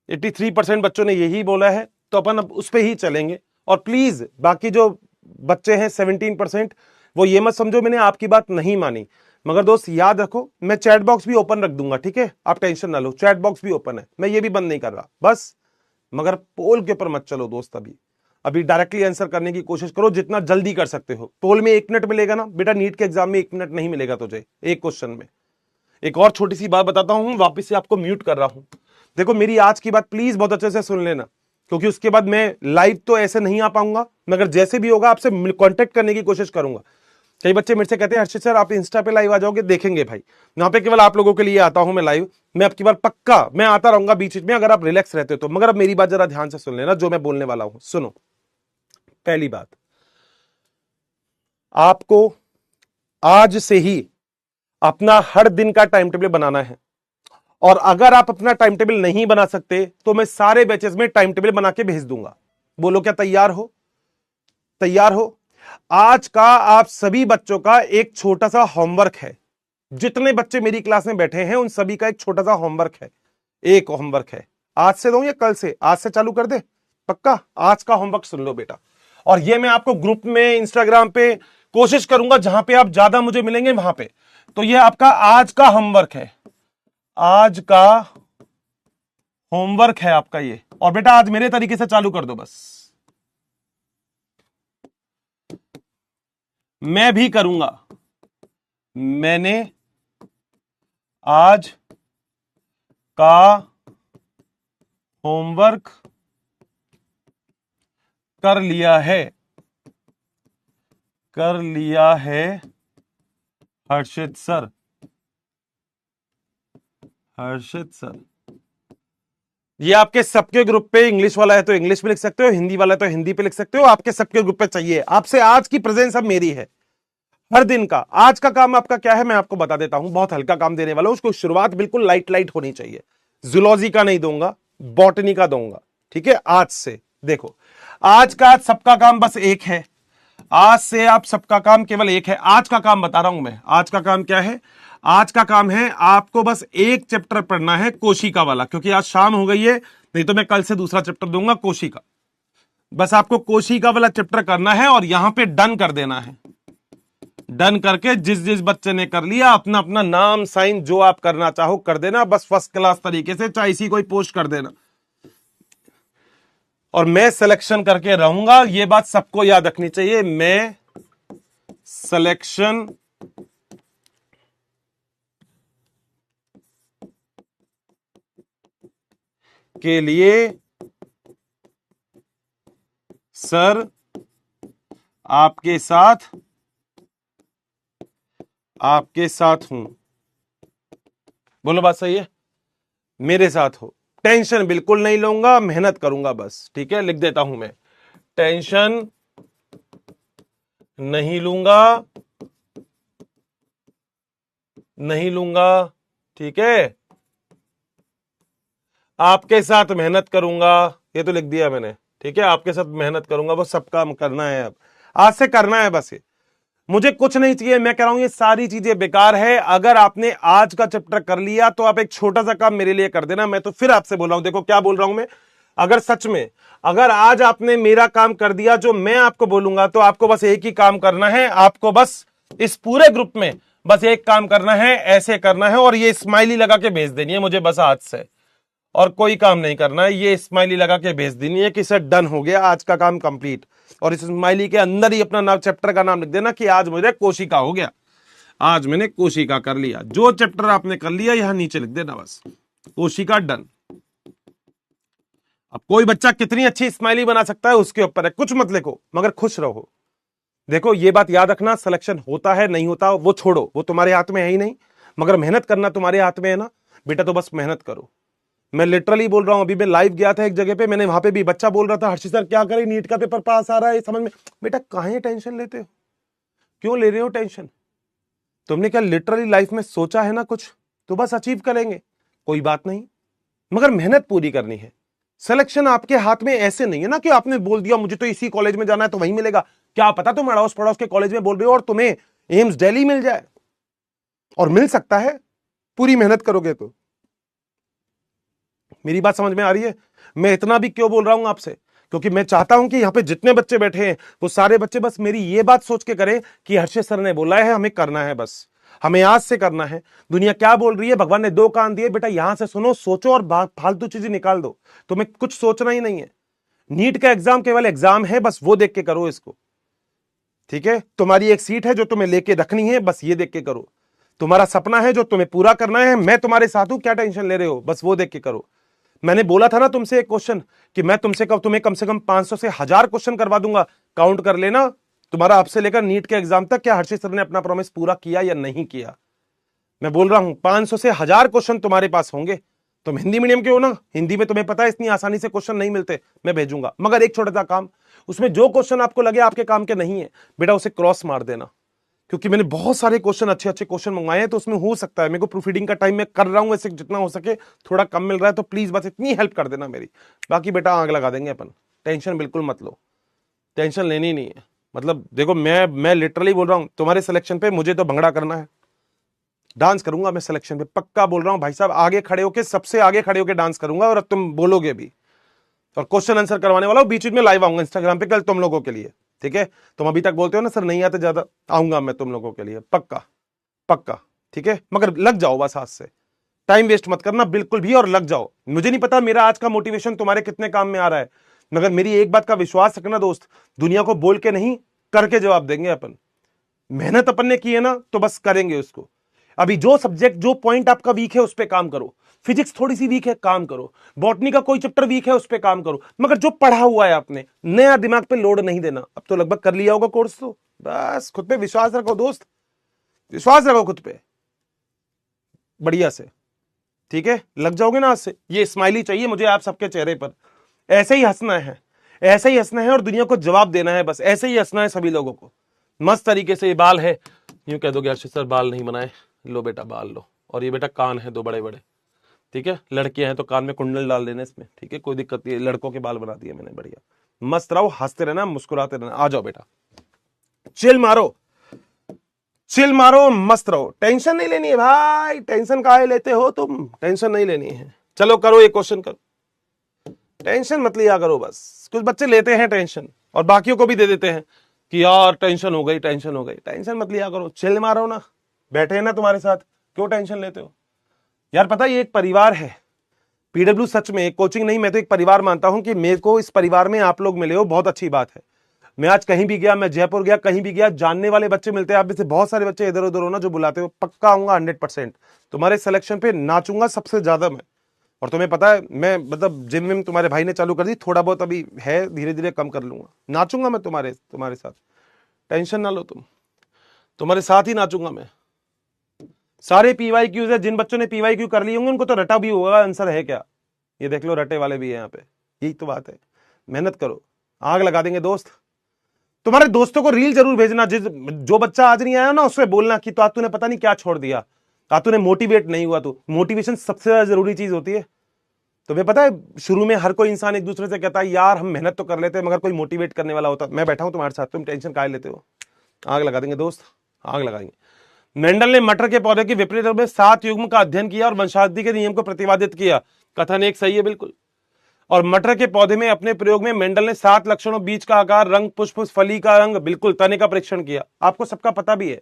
83% बच्चों ने यही बोला है, तो अपन अब उस पर ही चलेंगे। और प्लीज बाकी जो बच्चे हैं 17%, वो ये मत समझो मैंने आपकी बात नहीं मानी, मगर दोस्त याद रखो मैं चैट बॉक्स भी ओपन रख दूंगा। ठीक है, आप टेंशन ना लो, चैट बॉक्स भी ओपन है, मैं ये भी बंद नहीं कर रहा बस। मगर पोल के ऊपर मत चलो दोस्त, अभी डायरेक्टली आंसर करने की कोशिश करो जितना जल्दी कर सकते हो। पोल में 1 मिनट मिलेगा ना बेटा, नीट के एग्जाम में 1 मिनट नहीं मिलेगा तुझे एक क्वेश्चन में। एक और छोटी सी बात बताता हूं, वापस से आपको म्यूट कर रहा हूं। देखो मेरी आज की बात प्लीज बहुत अच्छे से सुन लेना, क्योंकि उसके बाद मैं लाइव तो ऐसे नहीं आ पाऊंगा, मगर जैसे भी होगा आपसे कांटेक्ट करने की कोशिश करूंगा। कई बच्चे मेरे से कहते हैं हर्षित सर आप इंस्टा पे लाइव आ जाओगे, देखेंगे भाई, यहाँ पे केवल आप लोगों के लिए आता हूं मैं लाइव। मैं अब की बार पक्का मैं आता रहूंगा बीच बीच में, अगर आप रिलैक्स रहते हो तो। मगर अब मेरी बात जरा ध्यान से सुन लेना, जो मैं बोलने वाला हूं सुनो। पहली बात, आपको आज से ही अपना हर दिन का टाइम टेबल बनाना है। और अगर आप अपना टाइम टेबल नहीं बना सकते तो मैं सारे बैचेस में टाइम टेबल बना के भेज दूंगा। बोलो क्या तैयार हो? तैयार हो? आज का आप सभी बच्चों का एक छोटा सा होमवर्क है। जितने बच्चे मेरी क्लास में बैठे हैं उन सभी का एक छोटा सा होमवर्क है। एक होमवर्क है, आज से दूं या कल से? आज से चालू कर दे? पक्का आज का होमवर्क सुन लो बेटा। और ये मैं आपको ग्रुप में इंस्टाग्राम पे कोशिश करूंगा जहां पे आप ज्यादा मुझे मिलेंगे वहां पे। तो ये आपका आज का होमवर्क है, आज का होमवर्क है आपका ये। और बेटा आज मेरे तरीके से चालू कर दो बस। मैं भी करूंगा, मैंने आज का होमवर्क कर लिया है, कर लिया है हर्षित सर, हर्षित सर। ये आपके सबके ग्रुप पे, इंग्लिश वाला है तो इंग्लिश पे लिख सकते हो, हिंदी वाला है तो हिंदी पे लिख सकते हो, आपके सबके ग्रुप पे चाहिए। आपसे आज की प्रेजेंस अब मेरी है, हर दिन का। आज का काम आपका क्या है मैं आपको बता देता हूं, बहुत हल्का काम देने वाला हूं। उसको शुरुआत बिल्कुल लाइट लाइट होनी चाहिए। जूलॉजी का नहीं दूंगा, बॉटनी का दूंगा, ठीक है? आज से देखो, आज का सबका काम बस एक है। आज से आप सबका काम केवल एक है। आज का काम बता रहा हूं मैं, आज का काम क्या है? आज का काम है आपको बस एक चैप्टर पढ़ना है, कोशिका वाला, क्योंकि आज शाम हो गई है, नहीं तो मैं कल से दूसरा चैप्टर दूंगा कोशिका। बस आपको कोशिका वाला चैप्टर करना है और यहां पे डन कर देना है। डन करके जिस जिस बच्चे ने कर लिया अपना अपना नाम साइन जो आप करना चाहो कर देना, बस फर्स्ट क्लास तरीके से, चाहे इसी कोई पोस्ट कर देना। और मैं सिलेक्शन करके रहूंगा, ये बात सबको याद रखनी चाहिए। मैं सिलेक्शन के लिए सर आपके साथ हूं। बोलो बात सही है? मेरे साथ हो, टेंशन बिल्कुल नहीं लूंगा, मेहनत करूंगा बस, ठीक है? लिख देता हूं मैं, टेंशन नहीं लूंगा, नहीं लूंगा, ठीक है? आपके साथ मेहनत करूंगा, ये तो लिख दिया मैंने, ठीक है? आपके साथ मेहनत करूंगा, वो सब काम करना है, अब आज से करना है बस। ये मुझे कुछ नहीं चाहिए, मैं कह रहा हूं ये सारी चीजें बेकार है। अगर आपने आज का चैप्टर कर लिया तो आप एक छोटा सा काम मेरे लिए कर देना। मैं तो फिर आपसे बोल रहा हूं, देखो क्या बोल रहा हूं मैं, अगर सच में अगर आज आपने मेरा काम कर दिया जो मैं आपको बोलूंगा, तो आपको बस एक ही काम करना है। आपको बस इस पूरे ग्रुप में बस एक काम करना है, ऐसे करना है और ये स्माइली लगा के भेज देनी है मुझे बस आज से, और कोई काम नहीं करना है। ये स्माइली लगा के भेज देनी है कि सर डन हो गया, आज का काम कंप्लीट। और इस स्माइली के अंदर ही अपना नाम, चैप्टर का नाम लिख देना कि आज मुझे कोशिका हो गया, आज मैंने कोशिका कर लिया। जो चैप्टर आपने कर लिया यहां नीचे लिख देना बस, कोशिका डन। अब कोई बच्चा कितनी अच्छी स्माइली बना सकता है उसके ऊपर है, कुछ मत लिखो मगर खुश रहो। देखो ये बात याद रखना, सिलेक्शन होता है नहीं होता वो छोड़ो, वो तुम्हारे हाथ में है ही नहीं, मगर मेहनत करना तुम्हारे हाथ में है ना बेटा, तो बस मेहनत करो। मैं लिटरली बोल रहा हूं, अभी मैं लाइव गया था एक जगह पे, मैंने वहां पे भी बच्चा बोल रहा था हर्षित सर क्या करें, नीट का पेपर पास आ रहा है समझ में। बेटा काहे टेंशन लेते हो, क्यों ले रहे हो टेंशन? तुमने क्या लिटरली लाइफ में सोचा है ना कुछ, तो बस अचीव करेंगे, कोई बात नहीं, मगर मेहनत पूरी करनी है। सिलेक्शन आपके हाथ में ऐसे नहीं है ना कि आपने बोल दिया मुझे तो इसी कॉलेज में जाना है तो वहीं मिलेगा। क्या पता तुम अड़ोस पड़ोस के कॉलेज में बोल रहे हो और तुम्हें एम्स दिल्ली मिल जाए, और मिल सकता है पूरी मेहनत करोगे तो। मेरी बात समझ में आ रही है? मैं इतना भी क्यों बोल रहा हूं आपसे, क्योंकि मैं चाहता हूं कि यहां पे जितने बच्चे बैठे हैं वो सारे बच्चे बस मेरी ये बात सोच के करें कि हर्षित सर ने बोला है, हमें करना है, बस हमें आज से करना है। दुनिया क्या बोल रही है, भगवान ने दो कान दिए बेटा, यहां से सुनो, सोचो और फालतू चीजें निकाल दो। तुम्हें कुछ सोचना ही नहीं है। नीट का एग्जाम केवल एग्जाम है, बस वो देख के करो इसको, ठीक है? तुम्हारी एक सीट है जो तुम्हें लेके रखनी है, बस ये देख के करो। तुम्हारा सपना है जो तुम्हें पूरा करना है, मैं तुम्हारे साथ हूं, क्या टेंशन ले रहे हो, बस वो देख के करो। मैंने बोला था ना तुमसे एक क्वेश्चन कि मैं तुमसे तुम्हें कम से कम 500 से 1000 क्वेश्चन करवा दूंगा, काउंट कर लेना। तुम्हारा आपसे लेकर नीट के एग्जाम तक क्या हर्षित सर ने अपना प्रॉमिस पूरा किया या नहीं किया? मैं बोल रहा हूं 500 से 1000 क्वेश्चन तुम्हारे पास होंगे। तुम हिंदी मीडियम के हो ना, हिंदी में तुम्हें पता है इतनी आसानी से क्वेश्चन नहीं मिलते, मैं भेजूंगा। मगर एक छोटा सा काम, उसमें जो क्वेश्चन आपको लगे आपके काम के नहीं है बेटा उसे क्रॉस मार देना, क्योंकि मैंने बहुत सारे क्वेश्चन अच्छे अच्छे क्वेश्चन मंगवाए हैं, तो उसमें हो सकता है मेरे को प्रूफ रीडिंग का टाइम मैं कर रहा हूं, ऐसे जितना हो सके थोड़ा कम मिल रहा है, तो प्लीज बस इतनी हेल्प कर देना मेरी। बाकी बेटा आग लगा देंगे अपन, टेंशन बिल्कुल मत लो, टेंशन लेनी नहीं है। मतलब देखो मैं लिटरली बोल रहा हूं, तुम्हारे सिलेक्शन पे मुझे तो भंगड़ा करना है, डांस करूंगा मैं सिलेक्शन पे, पक्का बोल रहा हूं भाई साहब, आगे खड़े होके, सबसे आगे खड़े होके डांस करूंगा, और अब तुम बोलोगे भी, और क्वेश्चन आंसर करवाने वाला हूं, बीच बीच में लाइव आऊंगा इंस्टाग्राम पे कल तुम लोगों के लिए, ठीक है? तुम अभी तक बोलते हो ना सर नहीं आते ज्यादा, आऊंगा मैं तुम लोगों के लिए पक्का पक्का, ठीक है? मगर लग जाओ बस आज से, टाइम वेस्ट मत करना बिल्कुल भी, और लग जाओ। मुझे नहीं पता मेरा आज का मोटिवेशन तुम्हारे कितने काम में आ रहा है, मगर मेरी एक बात का विश्वास रखना दोस्त, दुनिया को बोल के नहीं करके जवाब देंगे अपन। मेहनत अपन ने की है ना तो बस करेंगे उसको। अभी जो सब्जेक्ट, जो पॉइंट आपका वीक है उस पर काम करो, फिजिक्स थोड़ी सी वीक है काम करो, बॉटनी का कोई चैप्टर वीक है उस पर काम करो, मगर जो पढ़ा हुआ है आपने, नया दिमाग पे लोड नहीं देना। अब तो लगभग कर लिया होगा कोर्स, तो बस खुद पे विश्वास रखो दोस्त, विश्वास रखो खुद पे बढ़िया से, ठीक है? लग जाओगे ना आज से। ये स्माइली चाहिए मुझे आप सबके चेहरे पर, ऐसे ही हंसना है, ऐसे ही हंसना है, और दुनिया को जवाब देना है, बस ऐसे ही हंसना है सभी लोगों को मस्त तरीके से। ये बाल है, यूं कह दोगे अर्षित सर बाल नहीं बनाए, लो बेटा बाल लो। और ये बेटा कान है दो बड़े बड़े, ठीक है? लड़कियां हैं तो कान में कुंडल डाल देने इसमें, ठीक है? कोई दिक्कत नहीं, लड़कों के बाल बना दिए मैंने, बढ़िया। मस्त रहो, हंसते रहना, मुस्कुराते रहना। आ जाओ बेटा, चिल मारो, चिल मारो, मस्त रहो, टेंशन नहीं लेनी है भाई। टेंशन काहे लेते हो तुम? टेंशन नहीं लेनी है। चलो करो ये क्वेश्चन करो, टेंशन मत लिया करो बस। कुछ बच्चे लेते हैं टेंशन और बाकियों को भी दे देते हैं कि यार टेंशन हो गई, टेंशन हो गई। टेंशन मत लिया करो, चिल मारो ना, बैठे हैं ना तुम्हारे साथ, क्यों टेंशन लेते हो यार? पता है ये एक परिवार है पीडब्ल्यू, सच में एक कोचिंग नहीं, मैं तो एक परिवार मानता हूं कि मेरे को इस परिवार में आप लोग मिले हो, बहुत अच्छी बात है। मैं आज कहीं भी गया, मैं जयपुर गया, कहीं भी गया, जानने वाले बच्चे मिलते हैं। आप में से बहुत सारे बच्चे इधर उधर हो ना जो बुलाते हो, पक्का आऊंगा 100%, तुम्हारे सिलेक्शन पे नाचूंगा सबसे ज्यादा मैं। और तुम्हें पता है मैं मतलब जिम में तुम्हारे भाई ने चालू कर दी, थोड़ा बहुत अभी है, धीरे धीरे कम कर लूंगा, नाचूंगा मैं तुम्हारे साथ, टेंशन ना लो तुम, तुम्हारे साथ ही नाचूंगा मैं। सारे पीवाई क्यूज है, जिन बच्चों ने पीवाई क्यू कर लिए होंगे उनको तो रटा भी होगा आंसर है क्या, ये देख लो, रटे वाले भी है यहाँ पे। यही तो बात है, मेहनत करो, आग लगा देंगे दोस्त। तुम्हारे दोस्तों को रील जरूर भेजना, जो बच्चा आज नहीं आया ना उससे बोलना कि तो आज तूने पता नहीं क्या छोड़ दिया, आज तूने मोटिवेट नहीं हुआ। तो मोटिवेशन सबसे ज्यादा जरूरी चीज होती है। तुम्हें पता है शुरू में हर कोई इंसान एक दूसरे से कहता है यार हम मेहनत तो कर लेते हैं, मगर कोई मोटिवेट करने वाला होता। मैं बैठा हूं तुम्हारे साथ, तुम टेंशन काहे लेते हो? आग लगा देंगे दोस्त, आग लगाएंगे। मेंडल ने मटर के पौधे की विपरीत में 7 युग्म का अध्ययन किया और वंशावृद्धि के नियम को प्रतिपादित किया। कथन एक सही है बिल्कुल। और मटर के पौधे में अपने प्रयोग में मेंडल ने 7 लक्षणों, बीज का आकार, रंग, पुष्प, फली का रंग, बिल्कुल तने का परीक्षण किया। आपको सबका पता भी है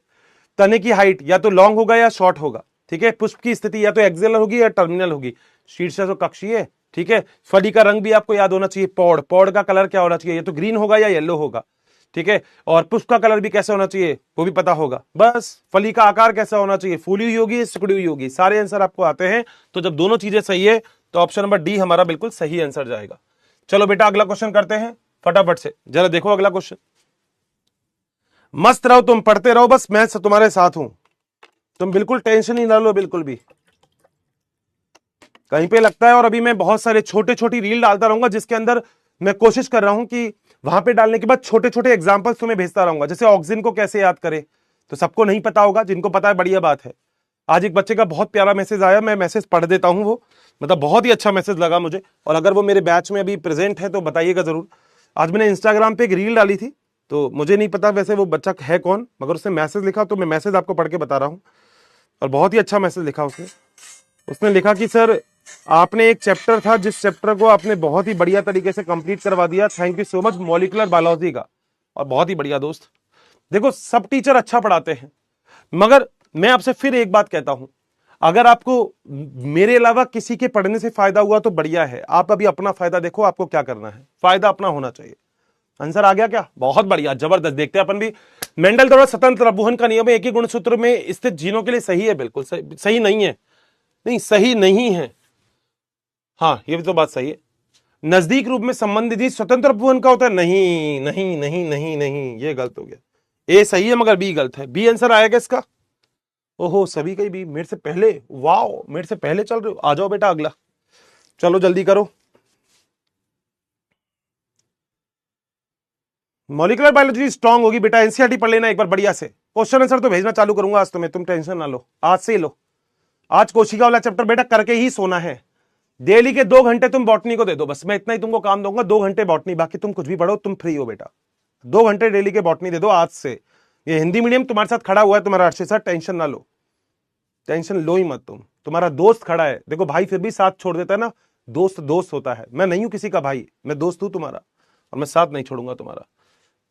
तने की हाइट या तो लॉन्ग होगा या शॉर्ट होगा, ठीक है? पुष्प की स्थिति या तो एक्सियल होगी या टर्मिनल होगी, शीर्ष तो कक्षीय, ठीक है? फली का रंग भी आपको याद होना चाहिए, पौड़, पौड़ का कलर क्या होना चाहिए, या तो ग्रीन होगा या येलो होगा, ठीक है? और पुष्प का कलर भी कैसे होना चाहिए वो भी पता होगा। बस फली का आकार कैसा होना चाहिए, फूली हुई होगी, सिकुड़ी हुई होगी, सारे आंसर आपको आते हैं। तो जब दोनों चीजें सही है तो ऑप्शन नंबर डी हमारा बिल्कुल सही आंसर जाएगा। चलो बेटा अगला क्वेश्चन करते हैं फटाफट से, जरा देखो अगला क्वेश्चन। मस्त रहो तुम, पढ़ते रहो बस, मैं तुम्हारे साथ हूं, तुम बिल्कुल टेंशन ही ना लो बिल्कुल भी। कहीं पे लगता है, और अभी मैं बहुत सारे छोटे छोटी रील डालता रहूंगा जिसके अंदर मैं कोशिश कर रहा हूं कि वहां पे डालने के बाद छोटे छोटे एग्जांपल्स तुम्हें भेजता रहूंगा। जैसे ऑक्सीजन को कैसे याद करें, तो सबको नहीं पता होगा, जिनको पता है बढ़िया बात है। आज एक बच्चे का बहुत प्यारा मैसेज आया, मैं मैसेज पढ़ देता हूं, वो मतलब बहुत ही अच्छा मैसेज लगा मुझे, और अगर वो मेरे बैच में अभी प्रेजेंट है तो बताइएगा जरूर। आज मैंने इंस्टाग्राम पे एक रील डाली थी, तो मुझे नहीं पता वैसे वो बच्चा है कौन, मगर उसने मैसेज लिखा, तो मैं मैसेज आपको पढ़ के बता रहा हूं। और बहुत ही अच्छा मैसेज लिखा उसने लिखा कि सर आपने एक चैप्टर था जिस चैप्टर को आपने बहुत ही बढ़िया तरीके से कंप्लीट करवा दिया, thank you so much, molecular biology का। और बहुत ही बढ़िया दोस्त, देखो सब टीचर अच्छा पढ़ाते हैं, मगर मैं आपसे फिर एक बात कहता हूं, अगर आपको मेरे अलावा किसी के पढ़ने से फायदा हुआ तो बढ़िया है। आप अभी अपना फायदा देखो, आपको क्या करना है, फायदा अपना होना चाहिए। आंसर आ गया क्या? बहुत बढ़िया, जबरदस्त। देखते हैं अपन भी। मेंडल द्वारा स्वतंत्र अपवहन का नियम एक ही गुणसूत्र में स्थित जीनों के लिए सही है, बिल्कुल सही नहीं है, नहीं सही नहीं है, हाँ ये भी तो बात सही है। नजदीक रूप में संबंध यदि स्वतंत्र अपवन का होता है, नहीं नहीं नहीं नहीं नहीं, ये गलत हो गया। ए सही है मगर बी गलत है। बी आंसर आएगा इसका। ओहो सभी का ही बी, मेरे से पहले, वाओ मेरे से पहले चल रहे हो। आ जाओ बेटा अगला, चलो जल्दी करो। मॉलिक्यूलर बायोलॉजी स्ट्रांग होगी बेटा, एनसीईआरटी पढ़ लेना एक बार बढ़िया से। क्वेश्चन आंसर तो भेजना चालू करूंगा आज तुम्हें, तुम टेंशन ना लो, आज से ही लो। आज कोशिका वाला चैप्टर बेटा करके ही सोना है। डेली के 2 घंटे तुम बॉटनी को दे दो, बस मैं इतना ही तुमको काम दूंगा, 2 घंटे बॉटनी, बाकी तुम कुछ भी पढ़ो, तुम फ्री हो बेटा। 2 घंटे डेली के बॉटनी दे दो आज से। ये हिंदी मीडियम तुम्हारे साथ खड़ा हुआ है, तुम्हारा अर्षद सर, टेंशन ना लो, टेंशन लो ही मत तुम। तुम्हारा दोस्त खड़ा है, देखो भाई फिर भी साथ छोड़ देता है ना, दोस्त दोस्त होता है। मैं नहीं हूं किसी का भाई, मैं दोस्त हूं तुम्हारा, और मैं साथ नहीं छोड़ूंगा तुम्हारा।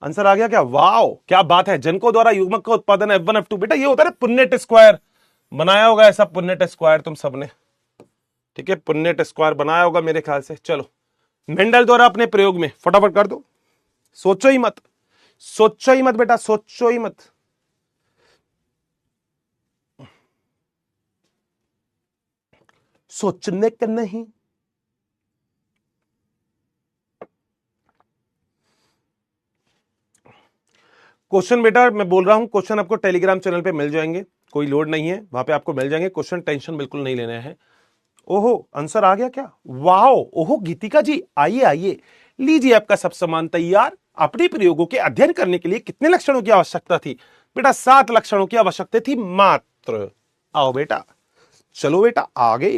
आंसर आ गया क्या? वाओ क्या बात है। जनको द्वारा युग्मक का उत्पादन F1 F2, बेटा ये होता है पुन्नेट स्क्वायर, बनाया होगा ऐसा पुन्नेट स्क्वायर तुम सबने, ठीक है, पुन्नेट स्क्वायर बनाया होगा मेरे ख्याल से। चलो मेंडल द्वारा अपने प्रयोग में, फटाफट कर दो, सोचो ही मत, सोचो ही मत बेटा, सोचो ही मत। सोचने का नहीं। क्वेश्चन बेटा मैं बोल रहा हूं, क्वेश्चन आपको टेलीग्राम चैनल पे मिल जाएंगे, कोई लोड नहीं है, वहां पे आपको मिल जाएंगे क्वेश्चन, टेंशन बिल्कुल नहीं लेना है। ओहो आंसर आ गया क्या? वाओ, ओहो गीतिका जी आइए आइए, लीजिए आपका सब सामान तैयार। अपने प्रयोगों के अध्ययन करने के लिए कितने लक्षणों की आवश्यकता थी? बेटा 7 लक्षणों की आवश्यकता थी मात्र। आओ बेटा, चलो बेटा आगे।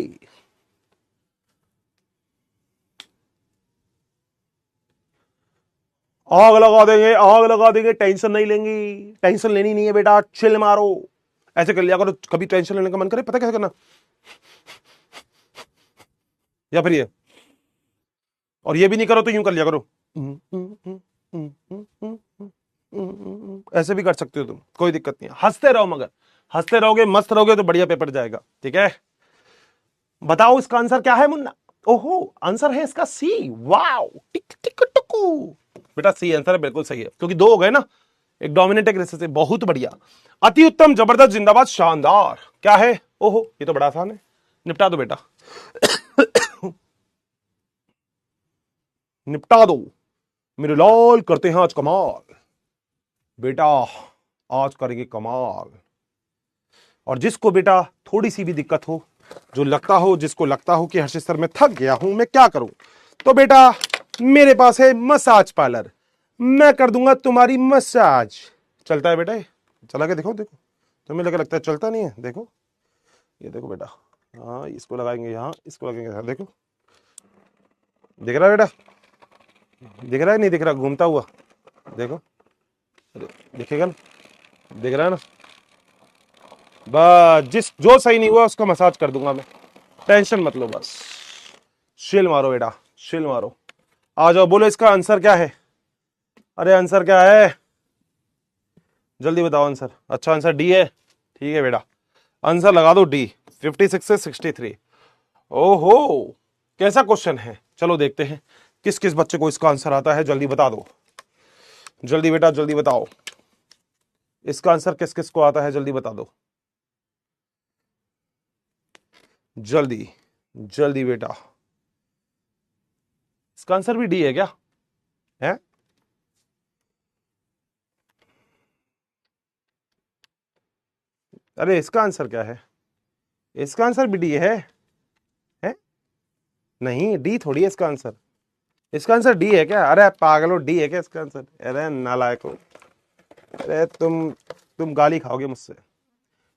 आग लगा देंगे, आग लगा देंगे, टेंशन नहीं लेंगी, टेंशन लेनी नहीं है बेटा, चिल मारो। ऐसे कर लिया करो, कभी टेंशन लेने का मन करे पता कैसे करना, या फिर ये, और ये भी नहीं करो तो यूं कर लिया करो, ऐसे भी कर सकते हो तुम, कोई दिक्कत नहीं है। हंसते रहो, मगर हंसते रहोगे, मस्त रहोगे तो बढ़िया पेपर जाएगा, ठीक है। बताओ इसका आंसर क्या है मुन्ना? ओहो आंसर है इसका सी। वाओ टिक टिक टुकू, बेटा सी आंसर है, बिल्कुल सही है, क्योंकि 2 हो गए ना, एक डोमिनेट एक रिसेसिव, बहुत बढ़िया। अति उत्तम, जबरदस्त, जिंदाबाद, शानदार। क्या है? ओहो ये तो बड़ा आसान है, निपटा दो बेटा, निपटा दो मेरे लाल, करते हैं आज कमाल बेटा, आज करेंगे कमाल। और जिसको बेटा थोड़ी सी भी दिक्कत हो, जो लगता हो, जिसको लगता हो कि हर्षित सर मैं थक गया हूं, मैं क्या करूं, तो बेटा मेरे पास है मसाज पार्लर, मैं कर दूंगा तुम्हारी मसाज। चलता है बेटा, चला के देखो, देखो तुम्हें लगता है चलता नहीं है, देखो ये देखो बेटा, हाँ इसको लगाएंगे यहाँ, इसको लगाएंगे यहाँ, देखो दिख रहा है बेटा, दिख रहा है नहीं दिख रहा, घूमता हुआ देखो, दिखेगा ना, दिख रहा है ना, बस जिस जो सही नहीं हुआ उसको मसाज कर दूंगा मैं, टेंशन मत लो, बस शिल मारो बेटा, शिल मारो। आ जाओ, बोलो इसका आंसर क्या है? अरे आंसर क्या है, जल्दी बताओ आंसर। अच्छा आंसर डी है, ठीक है बेटा, आंसर लगा दो डी, 56 से 63। ओहो कैसा क्वेश्चन है, चलो देखते हैं किस किस बच्चे को इसका आंसर आता है, जल्दी बता दो, जल्दी बेटा जल्दी बताओ, इसका आंसर किस किस को आता है, जल्दी बता दो, जल्दी जल्दी बेटा। इसका आंसर भी डी है क्या? है अरे इसका आंसर क्या है? इसका आंसर भी डी है? नहीं डी थोड़ी है इसका आंसर, इसका आंसर डी है क्या? अरे पागलो, डी है क्या इसका आंसर? अरे नालायक हो, अरे तुम गाली खाओगे मुझसे,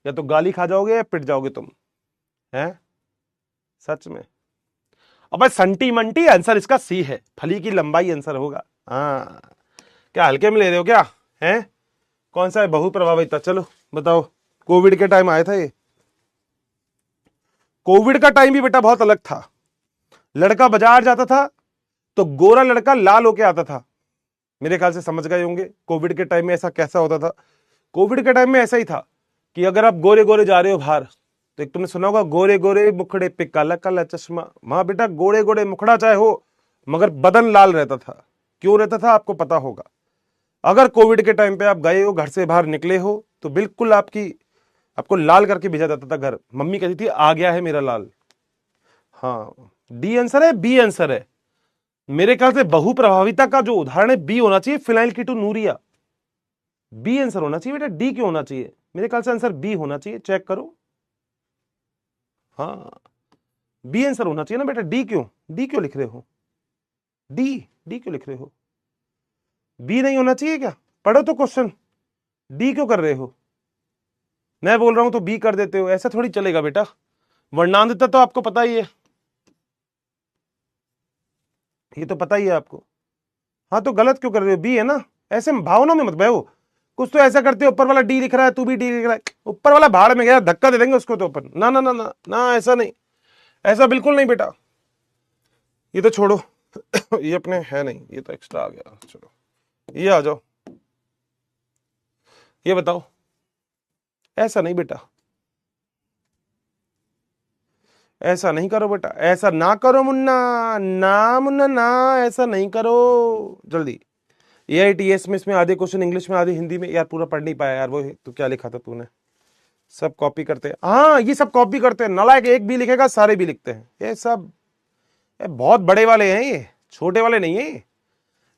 या तो गाली खा जाओगे या पिट जाओगे तुम, हैं सच में। अब संटी मंटी, आंसर इसका सी है, फली की लंबाई आंसर होगा। हाँ क्या हल्के में ले रहे हो क्या? हैं कौन सा है बहु प्रभावित था? चलो बताओ, कोविड के टाइम आया था ये, कोविड का टाइम भी बेटा बहुत अलग था। लड़का बाजार जाता था तो गोरा लड़का लाल होके आता था, मेरे ख्याल से समझ गए होंगे कोविड के टाइम में ऐसा कैसा होता था। कोविड के टाइम में ऐसा ही था कि अगर आप गोरे गोरे जा रहे हो बाहर, तो एक तुमने सुना होगा गोरे गोरे मुखड़े पे काला काला चश्मा। मां बेटा गोरे गोरे मुखड़ा चाहे हो, मगर बदन लाल रहता था। क्यों रहता था आपको पता होगा। अगर कोविड के टाइम पे आप गए हो, घर से बाहर निकले हो, तो बिल्कुल आपको लाल करके भेजा जाता था घर। मम्मी कहती थी आ गया है मेरा लाल। हाँ डी आंसर है, बी आंसर है, मेरे ख्याल से बहु प्रभाविता का जो उदाहरण है बी होना चाहिए, फिनाइल कीटोनूरिया। बी आंसर होना चाहिए बेटा, डी क्यों होना चाहिए? मेरे ख्याल से आंसर बी होना चाहिए, चेक करो। हाँ, बी आंसर होना चाहिए ना बेटा, डी क्यों? डी क्यों लिख रहे हो? डी डी क्यों लिख रहे हो? बी नहीं होना चाहिए क्या? पढ़ो तो क्वेश्चन, डी क्यों कर रहे हो? मैं बोल रहा हूं तो बी कर देते हो, ऐसा थोड़ी चलेगा बेटा। वर्णांतता तो आपको पता ही है, ये तो पता ही है आपको। हाँ तो गलत क्यों कर रहे हो? बी है ना, ऐसे भावना में मत बहो। कुछ तो ऐसा करते हो, ऊपर वाला डी लिख रहा है, तू भी डी लिख रहा है, ऊपर वाला भाड़ में गया, धक्का दे देंगे उसको तो अपन। ना ना ना ना ना, ऐसा नहीं, ऐसा बिल्कुल नहीं बेटा। ये तो छोड़ो ये अपने है नहीं, ये तो एक्स्ट्रा आ गया। चलो ये आ जाओ, ये बताओ। ऐसा नहीं बेटा, ऐसा नहीं करो बेटा, ऐसा ना करो मुन्ना, ना मुन्ना ना, ऐसा नहीं करो जल्दी। AITS में इसमें आधे क्वेश्चन इंग्लिश में आधे हिंदी में। यार पूरा पढ़ नहीं पाया यार, वो तो क्या लिखा था तूने? सब कॉपी करते हैं, हाँ ये सब कॉपी करते हैं नालायक। एक भी लिखेगा सारे भी लिखते हैं, ये सब बहुत बड़े वाले हैं, ये छोटे वाले नहीं है।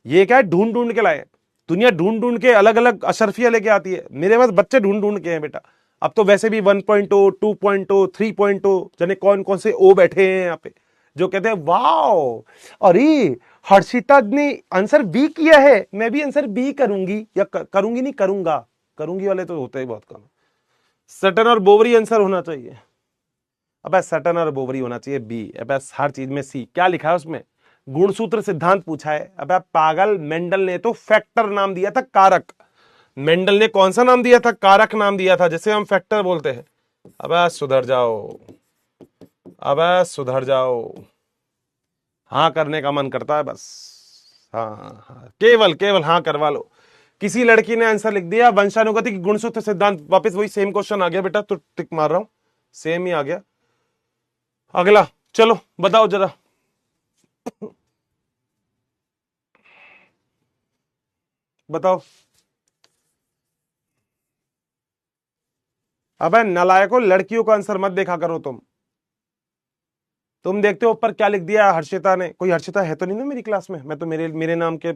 ये क्या है, ढूंढ ढूंढ के लाए, दुनिया ढूंढ ढूंढ के अलग अलग अशरफिया लेके आती है। मेरे पास बच्चे ढूंढ ढूंढ के हैं बेटा। अब तो वैसे भी 1.0, 2.0, 3.0 जाने कौन कौन से ओ बैठे हैं यहाँ पे, जो कहते हैं वाओ, अरे हर्षिता ने आंसर बी किया है, मैं भी आंसर बी करूंगी, या करूंगी नहीं, करूंगा। करूंगी वाले तो होते ही बहुत कम। सटन और बोवरी आंसर होना चाहिए। अब सटन और बोवरी होना चाहिए बी। अब हर चीज में सी। क्या लिखा है उसमें? गुणसूत्र सिद्धांत पूछा है। अब पागल, मेंडल ने तो फैक्टर नाम दिया था, कारक। मेंडल ने कौन सा नाम दिया था? कारक नाम दिया था, जैसे हम फैक्टर बोलते हैं। अब सुधर जाओ, अब सुधर जाओ। हाँ करने का मन करता है बस, हाँ हाँ, केवल केवल हाँ करवा लो। किसी लड़की ने आंसर लिख दिया वंशानुगति की गुणसूत्र सिद्धांत, वापस वही सेम क्वेश्चन आ गया बेटा, तो टिक मार रहा हूं, सेम ही आ गया। अगला चलो बताओ जरा। बताओ। अबे नालायकों, लड़कियों का आंसर मत देखा करो तुम देखते हो ऊपर क्या लिख दिया हर्षिता ने। कोई हर्षिता है तो नहीं ना मेरी क्लास में? मैं तो मेरे नाम के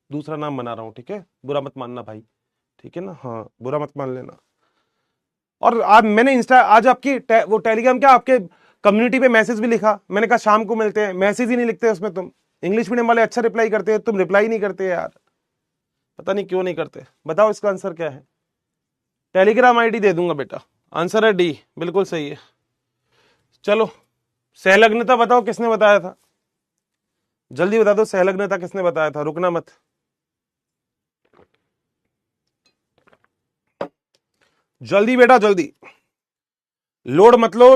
दूसरा नाम बना रहा हूं, ठीक है? बुरा मत मानना भाई, ठीक है ना? हाँ बुरा मत मान लेना। और आज मैंने आज आपकी वो टेलीग्राम क्या आपके कम्युनिटी पे मैसेज भी लिखा, मैंने कहा शाम को मिलते हैं, मैसेज ही नहीं लिखते उसमें तुम। इंग्लिश मीडियम वाले अच्छा रिप्लाई करते हैं, तुम रिप्लाई नहीं करते यार, पता नहीं क्यों नहीं करते। बताओ इसका आंसर क्या है? टेलीग्राम आईडी दे दूंगा बेटा। आंसर है डी, बिल्कुल सही है। चलो सहलग्नता बताओ किसने बताया था? जल्दी बता दो, सहलग्नता किसने बताया था? रुकना मत, जल्दी बेटा जल्दी, लोड मत लो।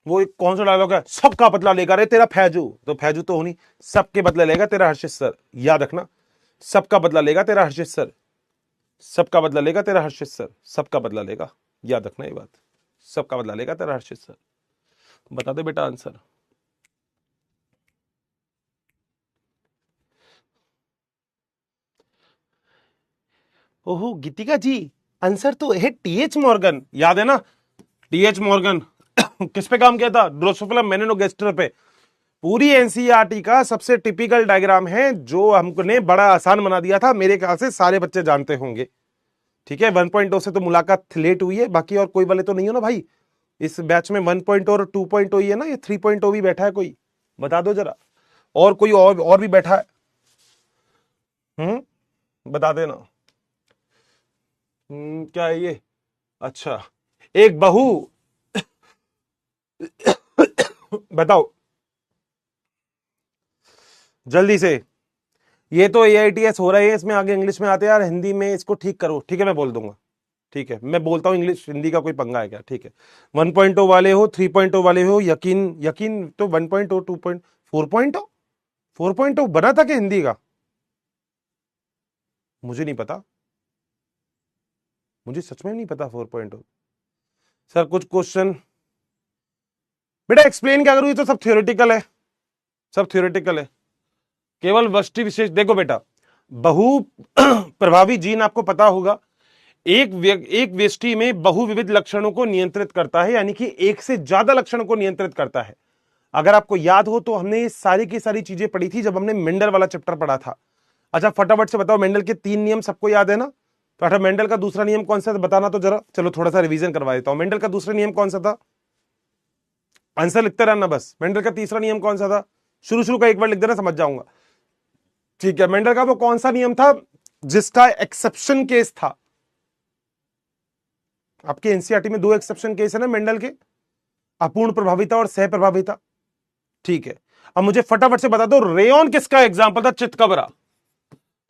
वो एक कौन सा डायलॉग है, सबका बदला लेगा रे तेरा फैजू, तो फैजू तो होनी, सबके बदला लेगा तेरा हर्षित सर, याद रखना। सबका बदला लेगा तेरा हर्षित सर, सबका बदला लेगा तेरा हर्षित सर, सबका बदला लेगा, याद रखना ये बात, सबका बदला लेगा तेरा हर्षित सर। बता दे बेटा आंसर। ओहो गीतिका जी, आंसर तो है TH मॉर्गन, याद है ना? TH मॉर्गन किस पे काम किया था? ड्रोसोफिला मेनिनोगेस्टर पे। पूरी एनसीईआरटी का सबसे टिपिकल डायग्राम है, जो हमने बड़ा आसान बना दिया था। मेरे ख्याल से सारे बच्चे जानते होंगे, ठीक है? 1.0 से तो मुलाकात लेट हुई है, बाकी और कोई वाले तो नहीं हो ना भाई इस बैच में? 1.0 और 2.0 ही है ना? ये 3.0 भी बैठा है कोई? बता दो जरा, और कोई और भी बैठा है? बता देना। क्या है ये? अच्छा, एक बहू बताओ जल्दी से। ये तो AITS हो रहा है, इसमें आगे इंग्लिश में आते हैं यार, हिंदी में इसको ठीक करो, ठीक है? मैं बोल दूंगा, ठीक है? मैं बोलता हूँ, इंग्लिश हिंदी का कोई पंगा है क्या? ठीक है, 1.0 वाले हो, 3.0 वाले हो, यकीन यकीन तो 1.0, 2.0, 4.0, 4.0 बना था कि हिंदी का? मुझे नहीं पता, मुझे सच में नहीं पता 4.0। सर कुछ क्वेश्चन बेटा एक्सप्लेन क्या करूं, ये तो सब थ्योरेटिकल है, सब थ्योरेटिकल है, केवल वृष्टि विशेष। देखो बेटा, बहु प्रभावी जीन आपको पता होगा, एक व्यष्टि में बहुविविध लक्षणों को नियंत्रित करता है, यानी कि एक से ज्यादा लक्षणों को नियंत्रित करता है। अगर आपको याद हो तो हमने सारी की सारी चीजें पढ़ी थी जब हमने मेंडल वाला चैप्टर पढ़ा था। अच्छा फटाफट से बताओ, मेंडल के 3 नियम सबको याद है ना? तो अच्छा मेंडल का दूसरा नियम कौन सा था बताना तो जरा, चलो थोड़ा सा रिवीजन करवा देता हूं। मेंडल का दूसरा नियम कौन सा था? आंसर लिखते रहना बस। मेंडल का तीसरा नियम कौन सा था? शुरू शुरू का एक बार लिख देना, समझ जाऊंगा। ठीक है, मेंडल का वो कौन सा नियम था जिसका एक्सेप्शन केस था? आपके एनसीईआरटी में 2 एक्सेप्शन केस है ना मेंडल के, अपूर्ण प्रभाविता और सह प्रभाविता। ठीक है, अब मुझे फटाफट से बता दो रेयन किसका एग्जाम्पल था? चितकबरा।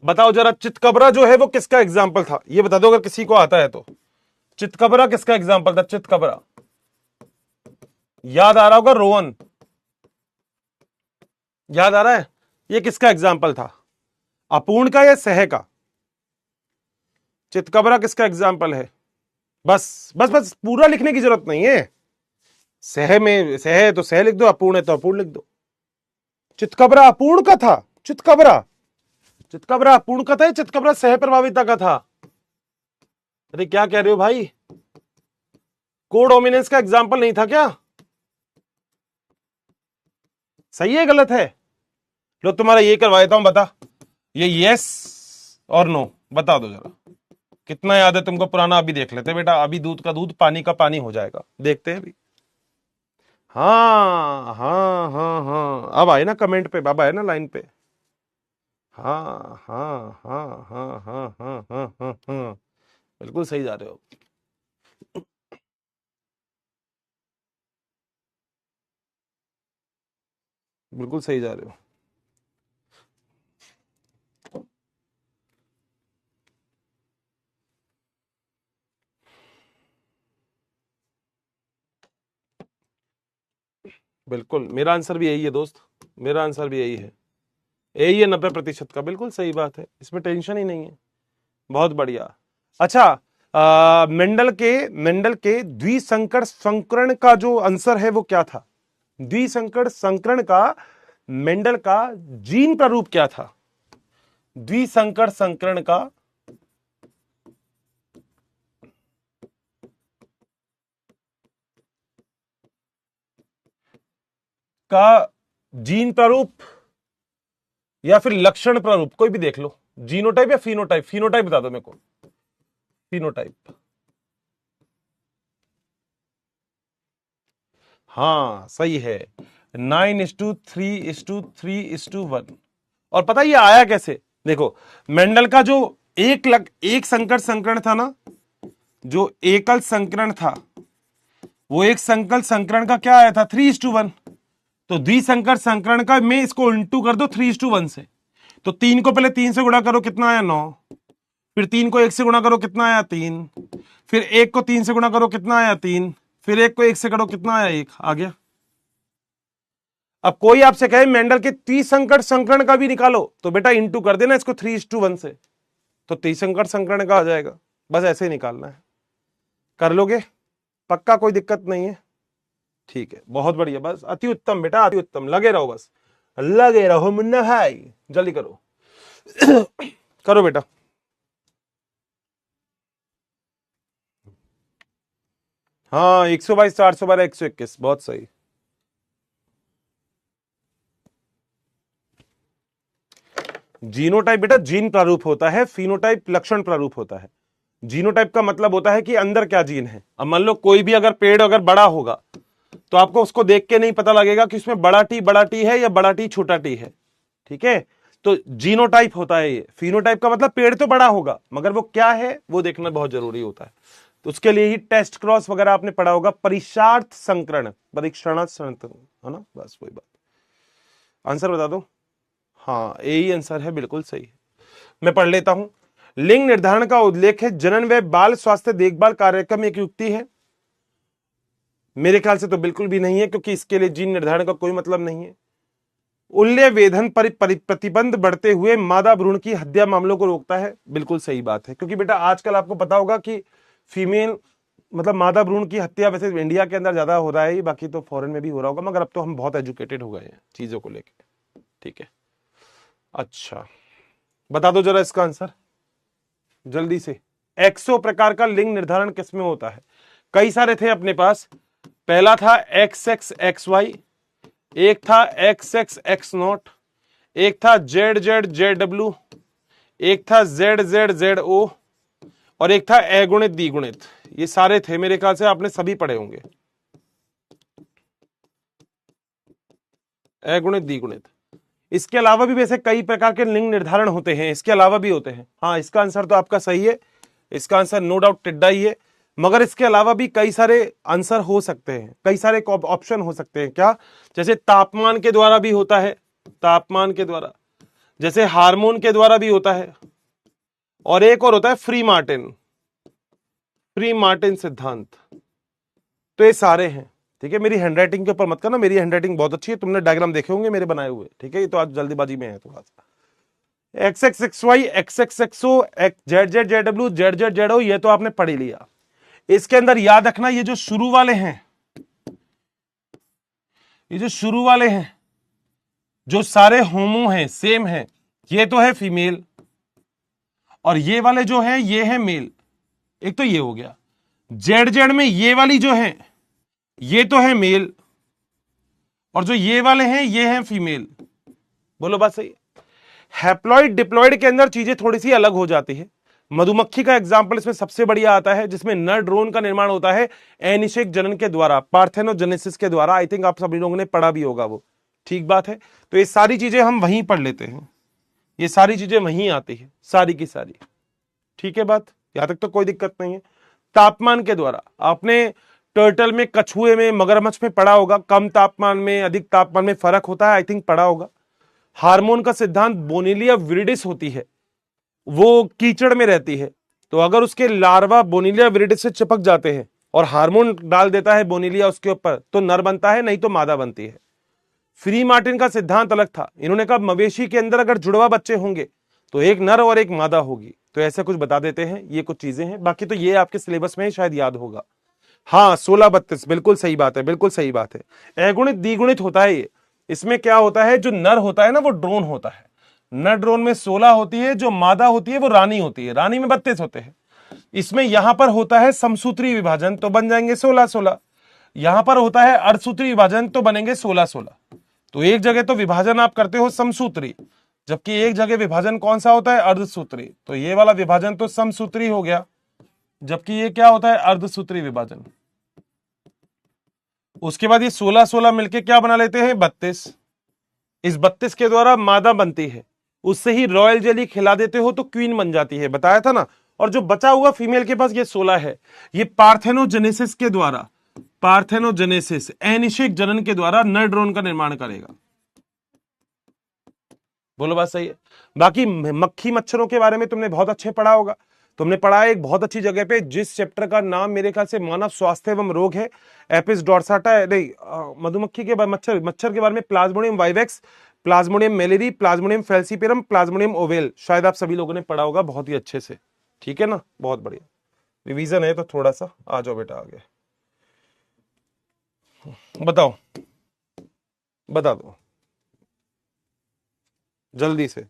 बताओ जरा, चितकबरा जो है वो किसका एग्जाम्पल था? ये बता दो अगर किसी को आता है तो। चितकबरा किसका एग्जाम्पल था? चितकबरा याद आ रहा होगा, रोहन याद आ रहा है? ये किसका एग्जाम्पल था? अपूर्ण का या सह का? चितकबरा किसका एग्जाम्पल है? बस बस बस, पूरा लिखने की जरूरत नहीं है। सह में सह है तो सह लिख दो, अपूर्ण है तो अपूर्ण लिख दो। चितकबरा अपूर्ण का था? चितकबरा अपूर्ण का था या चितकबरा सह प्रभाविता का था? अरे क्या कह रहे हो भाई? कोडोमिनेंस का एग्जाम्पल नहीं था क्या? सही है गलत है? लो तुम्हारा ये करवा देता हूं, बता ये यस और नो बता दो जरा, कितना याद है तुमको पुराना? अभी देख लेते बेटा, अभी दूध का दूध पानी का पानी हो जाएगा, देखते हैं अभी। हाँ हाँ हाँ हाँ, अब आए ना कमेंट पे, अब आए ना लाइन पे। हाँ हाँ हाँ हाँ हाँ हाँ हाँ हाँ हाँ, बिल्कुल सही जा रहे हो। बिल्कुल सही जा रहे हो। बिल्कुल, मेरा आंसर भी यही है दोस्त, मेरा आंसर भी यही है, यही है 90% का। बिल्कुल सही बात है, इसमें टेंशन ही नहीं है। बहुत बढ़िया। अच्छा, मेंडल के द्विसंकर संकरण का जो आंसर है वो क्या था? द्विसंकर संकरण का मेंडल का जीन प्रारूप क्या था? द्विसंकर संकरण का जीन प्रारूप या फिर लक्षण प्रारूप, कोई भी देख लो। जीनोटाइप या फिनोटाइप? फिनोटाइप बता दो मेरे को, फिनोटाइप। हाँ सही है, 9:3:3:1। और पता ये आया कैसे? देखो, मेंडल का जो एक संकर संकरण था ना, जो एकल संकरण था, वो एक संकल संकरण का क्या आया था? 3:1। तो द्विसंकर संकरण का में इसको इंटू कर दो 3:1 से। तो 3 को पहले 3 से गुणा करो, कितना आया? 9। फिर 3 को 1 से गुणा करो, कितना आया? 3। फिर 1 को 3 से गुणा करो, कितना आया? 3। फिर 1 को 1 से करो, कितना आया? 1 आ गया। अब कोई आपसे कहे मेंडल के त्रिसंकर संकरण का भी निकालो, तो बेटा इंटू कर देना इसको 3:1 से, तो त्रिसंकर संकरण का आ जाएगा। बस ऐसे ही निकालना है, कर लोगे? पक्का, कोई दिक्कत नहीं है? ठीक है, बहुत बढ़िया, बस अति उत्तम बेटा, अति उत्तम। लगे रहो, बस लगे रहो मुन्ना भाई, जल्दी करो। करो बेटा। हाँ, 122, 412, 121, बहुत सही। जीनोटाइप बेटा जीन प्रारूप होता है, फिनोटाइप लक्षण प्रारूप होता है। जीनोटाइप का मतलब होता है कि अंदर क्या जीन है। अब मान लो कोई भी अगर पेड़ अगर बड़ा होगा तो आपको उसको देख के नहीं पता लगेगा कि उसमें बड़ा टी है या बड़ा टी छोटा टी है, ठीक है? तो जीनोटाइप होता है ये। फिनोटाइप का मतलब पेड़ तो बड़ा होगा मगर वो क्या है वो देखना बहुत जरूरी होता है। तो उसके लिए ही टेस्ट क्रॉस वगैरह आपने पढ़ा होगा, परीक्षार्थ संकरण, परीक्षणार्थ संकरण, है ना? बस वही बात। आंसर बता दो। हाँ, यही आंसर है, बिल्कुल सही है। मैं पढ़ लेता हूं। लिंग निर्धारण का उल्लेख है जनन व बाल स्वास्थ्य देखभाल कार्यक्रम, एक युक्ति है? मेरे ख्याल से तो बिल्कुल भी नहीं है, क्योंकि इसके लिए जीन निर्धारण का कोई मतलब नहीं है। उल्ले वेधन पर प्रतिबंध बढ़ते हुए मादा भ्रूण की हत्या मामलों को रोकता है, बिल्कुल सही बात है। क्योंकि बेटा आजकल आपको पता होगा कि फीमेल मतलब मादा भ्रूण की हत्या वैसे इंडिया के अंदर ज्यादा हो रहा है, बाकी तो फॉरेन में भी हो रहा होगा, मगर अब तो हम बहुत एजुकेटेड हो गए हैं चीजों को लेकर, ठीक है? अच्छा, बता दो जरा इसका आंसर जल्दी से। एक्सो प्रकार का लिंग निर्धारण किसमें होता है? कई सारे थे अपने पास। पहला था XX XY, एक था एक्स एक्स एक्स नॉट, एक था जेड जेड जेड डब्ल्यू, एक था जेड जेड जेड ओ, और एक था ए गुणित दी गुणित। ये सारे थे, मेरे ख्याल से आपने सभी पढ़े होंगे, ए गुणित दी गुणित। इसके अलावा भी वैसे कई प्रकार के लिंग निर्धारण होते हैं, इसके अलावा भी होते हैं। हाँ, इसका आंसर तो आपका सही है, इसका आंसर नो डाउट टिड्डा ही है। मगर इसके अलावा भी कई सारे आंसर हो सकते हैं, कई सारे ऑप्शन हो सकते हैं। क्या? जैसे तापमान के द्वारा भी होता है, तापमान के द्वारा, जैसे हार्मोन के द्वारा भी होता है, और एक और होता है फ्री मार्टिन, फ्री मार्टिन सिद्धांत। तो ये सारे हैं। ठीक है, मेरी हैंडराइटिंग के ऊपर मत करना, मेरी हैंडराइटिंग बहुत अच्छी है, तुमने डायग्राम देखे होंगे मेरे बनाए हुए। ठीक है, ये तो आज जल्दीबाजी में है थोड़ा सा। X X X Y, X X X O, Z Z Z W, Z Z Z O, ये तो आपने पढ़ ही लिया। इसके अंदर याद रखना, ये जो शुरू वाले हैं, ये जो शुरू वाले हैं, जो सारे होमो हैं, सेम है, ये तो है फीमेल, और ये वाले जो है ये है मेल। एक तो ये हो गया। जेड जेड में ये वाली जो है ये तो है मेल, और जो ये वाले हैं ये हैं फीमेल। बोलो बात सही है? हैप्लॉइड डिप्लॉइड के अंदर चीजें थोड़ी सी अलग हो जाती है। मधुमक्खी का एग्जाम्पल इसमें सबसे बढ़िया आता है, जिसमें नर ड्रोन का निर्माण होता है अनिषेक जनन के द्वारा, पार्थेनोजेनेसिस के द्वारा। आई थिंक आप सभी लोगों ने पढ़ा भी होगा वो। ठीक बात है, तो ये सारी चीजें हम वहीं पढ़ लेते हैं, ये सारी चीजें वहीं आती है, सारी की सारी। ठीक है बात, यहां तक तो कोई दिक्कत नहीं है। तापमान के द्वारा आपने टर्टल में, कछुए में, मगरमच्छ में पढ़ा होगा, कम तापमान में अधिक तापमान में फर्क होता है, आई थिंक पढ़ा होगा। हार्मोन का सिद्धांत, बोनीलिया विरिडिस होती है, वो कीचड़ में रहती है, तो अगर उसके लार्वा बोनीलिया विरिडिस से चिपक जाते हैं और हार्मोन डाल देता है बोनीलिया उसके ऊपर, तो नर बनता है, नहीं तो मादा बनती है। फ्री मार्टिन का सिद्धांत अलग था, इन्होंने कहा मवेशी के अंदर अगर जुड़वा बच्चे होंगे तो एक नर और एक मादा होगी। तो ऐसा कुछ बता देते हैं, ये कुछ चीजें हैं, बाकी तो ये आपके सिलेबस में शायद याद होगा। हाँ, 16-32 बिल्कुल सही बात है, बिल्कुल सही बात है। अगुणित द्विगुणित होता है ये। इसमें क्या होता है, जो नर होता है ना वो ड्रोन होता है, नर ड्रोन में 16 होती है, जो मादा होती है वो रानी होती है, रानी में 32 होते हैं। इसमें यहां पर होता है समसूत्री विभाजन, तो बन जाएंगे 16-16। यहां पर होता है अर्धसूत्री विभाजन, तो बनेंगे 16-16। तो एक जगह तो विभाजन आप करते हो समसूत्री, जबकि एक जगह विभाजन कौन सा होता है, अर्धसूत्री। तो ये वाला विभाजन तो समसूत्री हो गया, जबकि ये क्या होता है, अर्धसूत्री विभाजन। उसके बाद ये 16-16 मिलके क्या बना लेते हैं, 32। इस 32 के द्वारा मादा बनती है, उससे ही रॉयल जेली खिला देते हो तो क्वीन बन जाती है, बताया था ना। और जो बचा हुआ फीमेल के पास ये 16 है, ये पार्थेनोजेनेसिस के द्वारा, पार्थेनोजेनेसिस अनिषेक जनन के द्वारा नर ड्रोन का निर्माण करेगा। बोलो बात सही है? बाकी मक्खी मच्छरों के बारे में तुमने बहुत अच्छे पढ़ा होगा। तुमने पढ़ा है एक बहुत अच्छी जगह पे, जिस चैप्टर का नाम मेरे ख्याल से मानव स्वास्थ्य एवं रोग है, एपिस डोर्साटा है, नहीं, मधुमक्खी के मच्छर मच्छर के बारे में Plasmodium vivax, Plasmodium malariae, Plasmodium falciparum, Plasmodium ovale, शायद आप सभी लोगों ने पढ़ा होगा बहुत ही अच्छे से। ठीक है ना, बहुत बढ़िया। रिवीजन है तो थोड़ा सा आ जाओ बेटा आगे। बताओ, बता दो जल्दी से।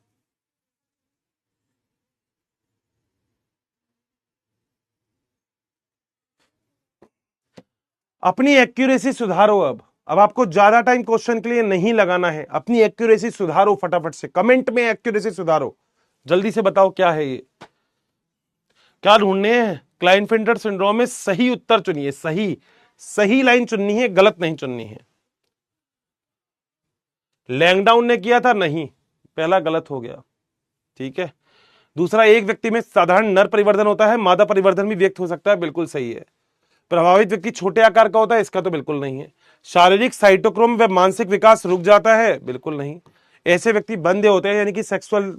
अपनी एक्यूरेसी सुधारो। अब आपको ज्यादा टाइम क्वेश्चन के लिए नहीं लगाना है, अपनी एक्यूरेसी सुधारो फटाफट से, कमेंट में एक्यूरेसी सुधारो, जल्दी से बताओ क्या है ये, क्या ढूंढने हैं। क्लाइनफिल्टर सिंड्रोम में सही उत्तर चुनिए, सही सही लाइन चुननी है, गलत नहीं चुननी है। लैंगडाउन ने किया था, नहीं, पहला गलत हो गया। ठीक है, दूसरा, एक व्यक्ति में साधारण नर परिवर्धन होता है, मादा परिवर्धन भी व्यक्त हो सकता है, बिल्कुल सही है। प्रभावित व्यक्ति छोटे आकार का होता है, इसका तो बिल्कुल नहीं है। शारीरिक साइटोक्रोम व मानसिक विकास रुक जाता है, बिल्कुल नहीं। ऐसे व्यक्ति बंधे होते हैं, यानी कि सेक्सुअल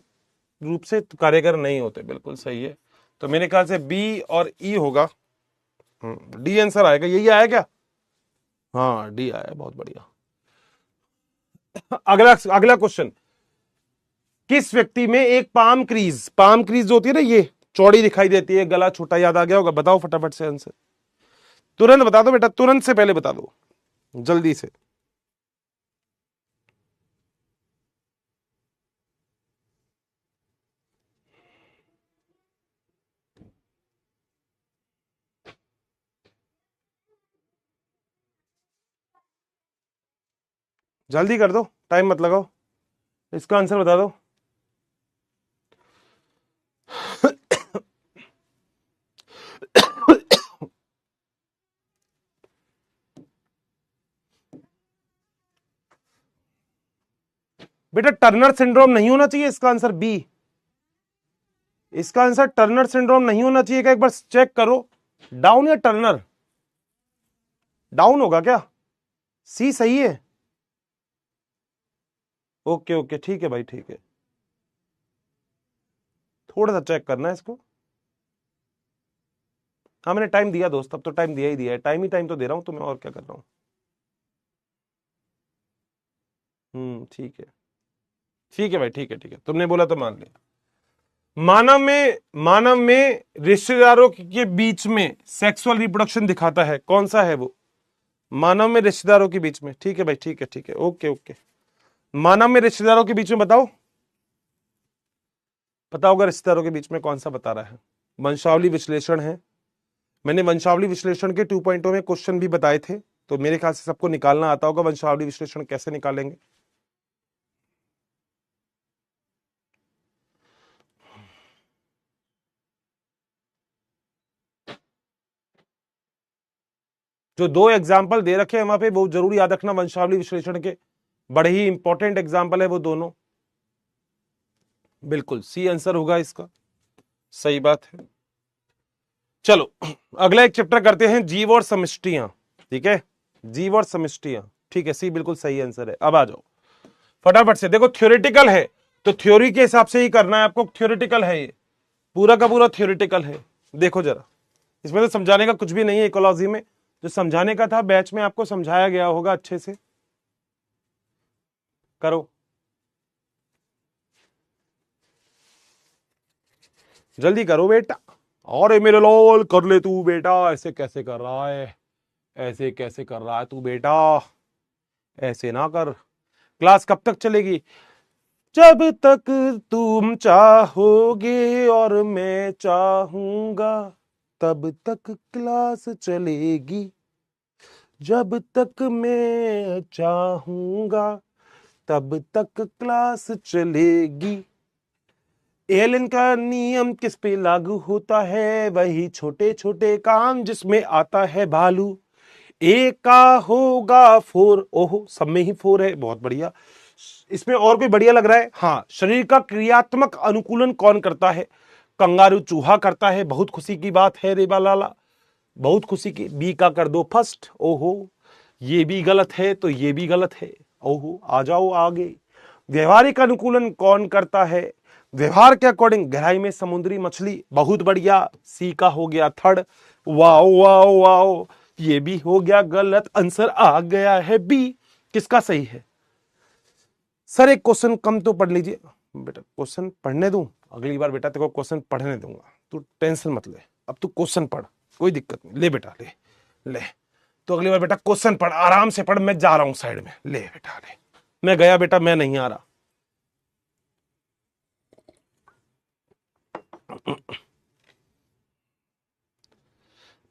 रूप से कार्यकर नहीं होते, बिल्कुल सही है। तो मेरे ख्याल से बी और ई होगा, डी आंसर आएगा। यही आया क्या? हाँ, डी आया, बहुत बढ़िया। अगला अगला क्वेश्चन, किस व्यक्ति में एक पाम क्रीज जो होती है ना, ये चौड़ी दिखाई देती है, गला छोटा, याद आ गया होगा, बताओ फटाफट से आंसर, तुरंत बता दो बेटा, तुरंत से पहले बता दो, जल्दी से। जल्दी कर दो, टाइम मत लगाओ, इसका आंसर बता दो। बेटा टर्नर सिंड्रोम नहीं होना चाहिए, इसका आंसर बी। इसका आंसर टर्नर सिंड्रोम नहीं होना चाहिए, क्या एक बार चेक करो। डाउन या टर्नर? डाउन होगा क्या? सी सही है। ओके ओके ठीक है भाई, ठीक है, थोड़ा सा चेक करना है इसको। हाँ मैंने टाइम दिया दोस्त, अब तो टाइम दिया ही दिया है, टाइम ही टाइम तो दे रहा हूं तुम्हें, और क्या कर रहा हूं। ठीक है, ठीक है भाई, ठीक है, ठीक है, तुमने बोला तो मान लिया। मानव में रिश्तेदारों के बीच में सेक्सुअल रिप्रोडक्शन दिखाता है, कौन सा है वो? मानव में रिश्तेदारों के बीच में, ठीक है भाई, ठीक है, ठीक है, ओके ओके। मानव में रिश्तेदारों के बीच में बताओ, पता होगा रिश्तेदारों के बीच में कौन सा बता रहा है। वंशावली विश्लेषण है, मैंने वंशावली विश्लेषण के 2 में क्वेश्चन भी बताए थे, तो मेरे ख्याल से सबको निकालना आता होगा वंशावली विश्लेषण कैसे निकालेंगे। जो 2 एग्जाम्पल दे रखे हैं वहां पे, वो जरूर याद रखना, वंशावली विश्लेषण के बड़े ही इंपॉर्टेंट एग्जाम्पल है वो दोनों। बिल्कुल सी आंसर होगा इसका, सही बात है। चलो अगला एक चैप्टर करते हैं, जीव और समष्टियां। ठीक है, जीव और समष्टियां, ठीक है, सी बिल्कुल सही आंसर है। अब आ जाओ फटाफट से, देखो थ्योरेटिकल है तो थ्योरी के हिसाब से ही करना है आपको, थ्योरेटिकल है ये, पूरा का पूरा थ्योरेटिकल है। देखो जरा, इसमें तो समझाने का कुछ भी नहीं है, इकोलॉजी में जो समझाने का था बैच में आपको समझाया गया होगा अच्छे से। करो जल्दी करो बेटा, और मेरे लाल कर ले तू बेटा, ऐसे कैसे कर रहा है, ऐसे कैसे कर रहा है तू बेटा, ऐसे ना कर। क्लास कब तक चलेगी? जब तक तुम चाहोगे और मैं चाहूंगा, तब तक क्लास चलेगी, जब तक मैं चाहूंगा तब तक क्लास चलेगी। एलन का नियम किस पे लागू होता है? वही छोटे छोटे काम जिसमें आता है भालू। एक का होगा 4, ओहो सब में ही 4 है, बहुत बढ़िया। इसमें और कोई बढ़िया लग रहा है? हाँ, शरीर का क्रियात्मक अनुकूलन कौन करता है? कंगारू चूहा करता है, बहुत खुशी की बात है रे बालाला, बहुत खुशी की। बी का कर दो फर्स्ट, ओहो ये भी गलत है तो ये भी गलत है, ओहो आ जाओ आगे। व्यवहारिक अनुकूलन कौन करता है? व्यवहार के अकॉर्डिंग गहराई में समुद्री मछली, बहुत बढ़िया, सी का हो गया थर्ड। वाओ वाओ वाओ, ये भी हो गया गलत, आंसर आ गया है बी। किसका सही है? सर एक क्वेश्चन कम तो पढ़ लीजिए बेटा, क्वेश्चन पढ़ने दूं अगली बार बेटा, तेरे को क्वेश्चन पढ़ने दूंगा, तू टेंशन मत ले, अब तू क्वेश्चन पढ़, कोई दिक्कत नहीं, ले बेटा ले ले। तो अगली बार बेटा क्वेश्चन पढ़, आराम से पढ़, मैं जा रहा हूं साइड में, ले बेटा ले। मैं गया बेटा, मैं नहीं आ रहा।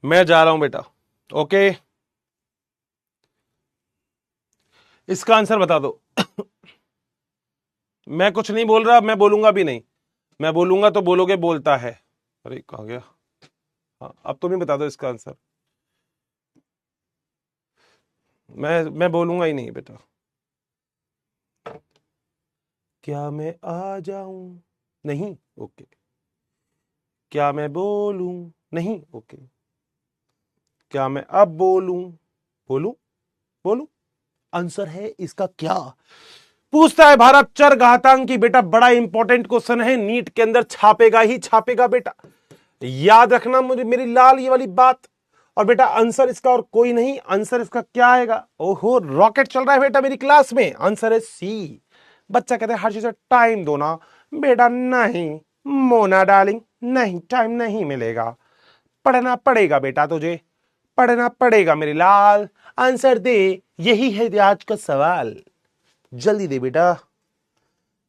मैं जा रहा हूं बेटा, ओके। इसका आंसर बता दो। मैं कुछ नहीं बोल रहा, मैं बोलूंगा भी नहीं, मैं बोलूंगा तो बोलोगे बोलता है। अरे कहां गया? हाँ अब तुम ही बता दो इसका आंसर, मैं बोलूंगा ही नहीं बेटा। क्या मैं आ जाऊं? नहीं, ओके। क्या मैं बोलूं? नहीं, ओके। क्या मैं अब बोलूं? बोलूं? बोलूं? आंसर है इसका क्या? पूछता है भारत चर घातांक की, बेटा बड़ा इंपॉर्टेंट क्वेश्चन है, नीट के अंदर छापेगा ही छापेगा बेटा, याद रखना मुझे मेरी लाल ये वाली बात। और बेटा आंसर इसका और कोई नहीं, आंसर इसका क्या आएगा? ओहो रॉकेट चल रहा है बेटा मेरी क्लास में, आंसर है सी। बच्चा कहते हैं हर चीज टाइम दो ना, बेटा नहीं मोना डार्लिंग, नहीं टाइम नहीं मिलेगा, पढ़ना पड़ेगा बेटा तुझे, पढ़ना पड़ेगा मेरी लाल, आंसर दे, यही है आज का सवाल, जल्दी दे बेटा।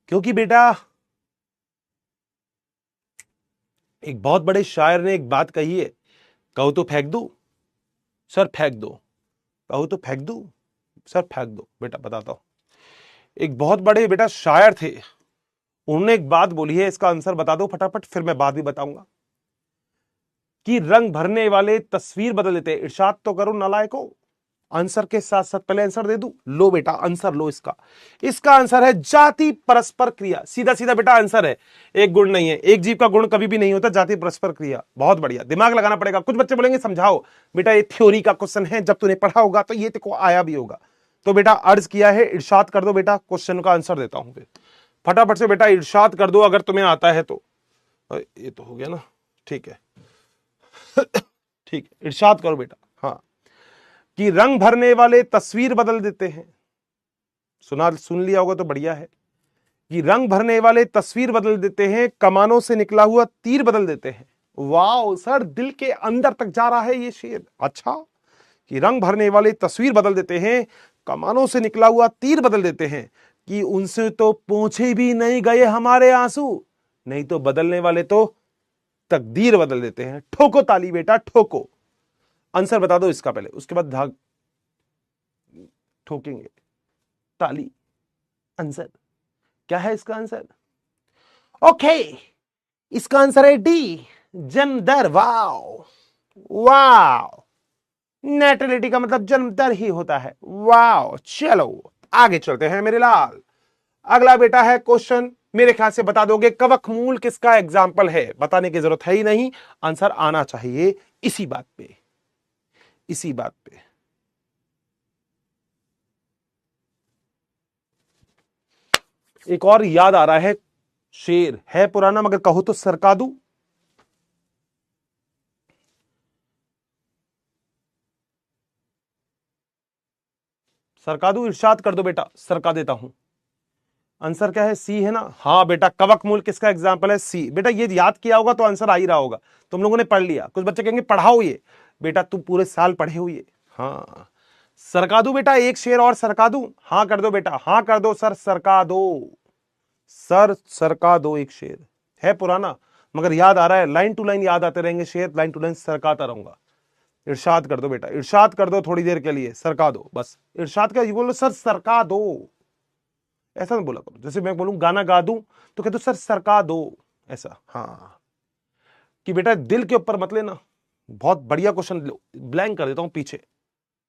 क्योंकि बेटा एक बहुत बड़े शायर ने एक बात कही है, कहो तो फेंक दू सर फेंक दो, कहो तो फेंक दू सर फेंक दो, बेटा बताता हूं, एक बहुत बड़े बेटा शायर थे, उन्होंने एक बात बोली है, इसका आंसर बता दो फटाफट, फिर मैं बात भी बताऊंगा। कि रंग भरने वाले तस्वीर बदल देते हैं। इरशाद तो करो नालायको, आंसर के साथ साथ पहले आंसर दे दूं। लो बेटा आंसर लो इसका। इसका आंसर है जाति परस्पर क्रिया। सीधा सीधा बेटा आंसर है, एक गुण नहीं है, एक जीव का गुण कभी भी नहीं होता, जाति परस्पर क्रिया। बहुत बढ़िया, दिमाग लगाना पड़ेगा। कुछ बच्चे बोलेंगे समझाओ बेटा, ये थ्योरी का क्वेश्चन है, जब तूने पढ़ा होगा तो ये तेको आया भी होगा। तो बेटा अर्ज किया है, इरशाद कर दो बेटा, क्वेश्चन का आंसर देता हूं फिर फटाफट से बेटा इरशाद कर दो अगर तुम्हें आता है तो। ये तो हो गया ना, ठीक है ठीक है, इरशाद करो बेटा। हाँ, कि रंग भरने वाले तस्वीर बदल देते हैं। सुन लिया होगा तो बढ़िया है। कि रंग भरने वाले तस्वीर बदल देते हैं, कमानों से निकला हुआ तीर बदल देते हैं। वाह सर, दिल के अंदर तक जा रहा है ये शेर। अच्छा, कि रंग भरने वाले तस्वीर बदल देते हैं, कमानों से निकला हुआ तीर बदल देते हैं। कि उनसे तो पोंछे भी नहीं गए हमारे आंसू, नहीं तो बदलने वाले तो तकदीर बदल देते हैं। ठोको ताली बेटा, ठोको। आंसर बता दो इसका पहले, उसके बाद धाग ठोकेंगे ताली। आंसर क्या है इसका आंसर? ओके, इसका आंसर है डी, जन्म दर। वाओ वाओ, नेटलिटी का मतलब जन्म दर ही होता है। वाओ, चलो आगे चलते हैं मेरे लाल। अगला बेटा है क्वेश्चन, मेरे ख्याल से बता दोगे। कवक मूल किसका एग्जाम्पल है? बताने की जरूरत है ही नहीं, आंसर आना चाहिए इसी बात पे, इसी बात पे। एक और याद आ रहा है, शेर है पुराना मगर कहो तो सरका दूं। सरका दूं, इरशाद कर दो बेटा, सरका देता हूं। आंसर क्या है? सी है ना। हाँ बेटा, कवक मूल किसका एग्जाम्पल है? सी। बेटा ये याद किया होगा तो आंसर आ ही रहा होगा, तुम लोगों ने पढ़ लिया। कुछ बच्चे कहेंगे पढ़ाओ ये, बेटा तुम पूरे साल पढ़े हो ये। हाँ, सरका दूं बेटा, एक शेर और सरका दूं? हाँ कर दो बेटा, हाँ कर दो सर, सरका दो सर, सरका दो। एक शेर है पुराना मगर याद आ रहा है, लाइन टू लाइन याद आते रहेंगे शेर, लाइन टू लाइन सरकाता रहूंगा। इरशाद कर दो बेटा, इरशाद कर दो, थोड़ी देर के लिए सरका दो बस। इरशाद क्या, ये बोलो सर सरका दो, ऐसा नहीं बोला करो। जैसे मैं बोलूं गाना गा दूं तो कह दो सर सरका दो, ऐसा। हाँ, कि बेटा दिल के ऊपर मत लेना। बहुत बढ़िया क्वेश्चन, ब्लैंक कर देता हूं पीछे,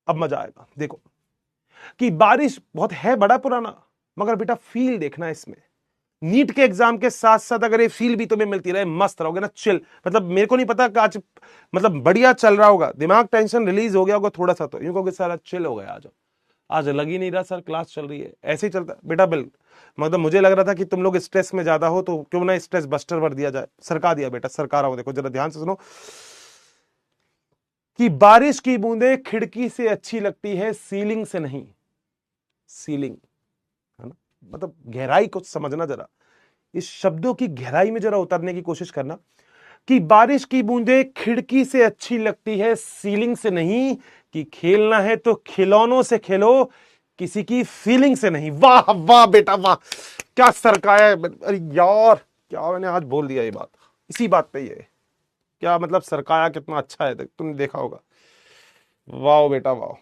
अब मजा आएगा। देखो कि बारिश बहुत है बड़ा पुराना, मगर बेटा फील देखना इसमें। नीट के एग्जाम के साथ साथ अगर ये फील भी तुम्हें मिलती रहे, मस्त रहोगे ना, चिल। मतलब मेरे को नहीं पता कि आज मतलब बढ़िया चल रहा होगा, दिमाग टेंशन रिलीज हो गया होगा थोड़ा सा, तो यूं कहोगे सर चिल हो गया आज, आज लग ही नहीं रहा सर क्लास चल रही है। ऐसे ही चलता बेटा बिल। मतलब मुझे लग रहा था कि तुम लोग स्ट्रेस में ज्यादा हो, तो क्यों ना स्ट्रेस बस्टर भर दिया जाए। सरका दिया बेटा, सरका रहा हूं। देखो जरा ध्यान से सुनो, कि बारिश की बूंदें खिड़की से अच्छी लगती है, सीलिंग से नहीं। सीलिंग है ना, मतलब गहराई को समझना जरा, इस शब्दों की गहराई में जरा उतरने की कोशिश करना। कि बारिश की बूंदें खिड़की से अच्छी लगती है, सीलिंग से नहीं। कि खेलना है तो खिलौनों से खेलो, किसी की फीलिंग से नहीं। वाह वाह बेटा वाह, क्या सरकाया है। अरे यार, क्या मैंने आज बोल दिया ये बात, इसी बात पे ये क्या मतलब सरकाया कितना अच्छा है, तुमने देखा होगा। वाह बेटा वाह,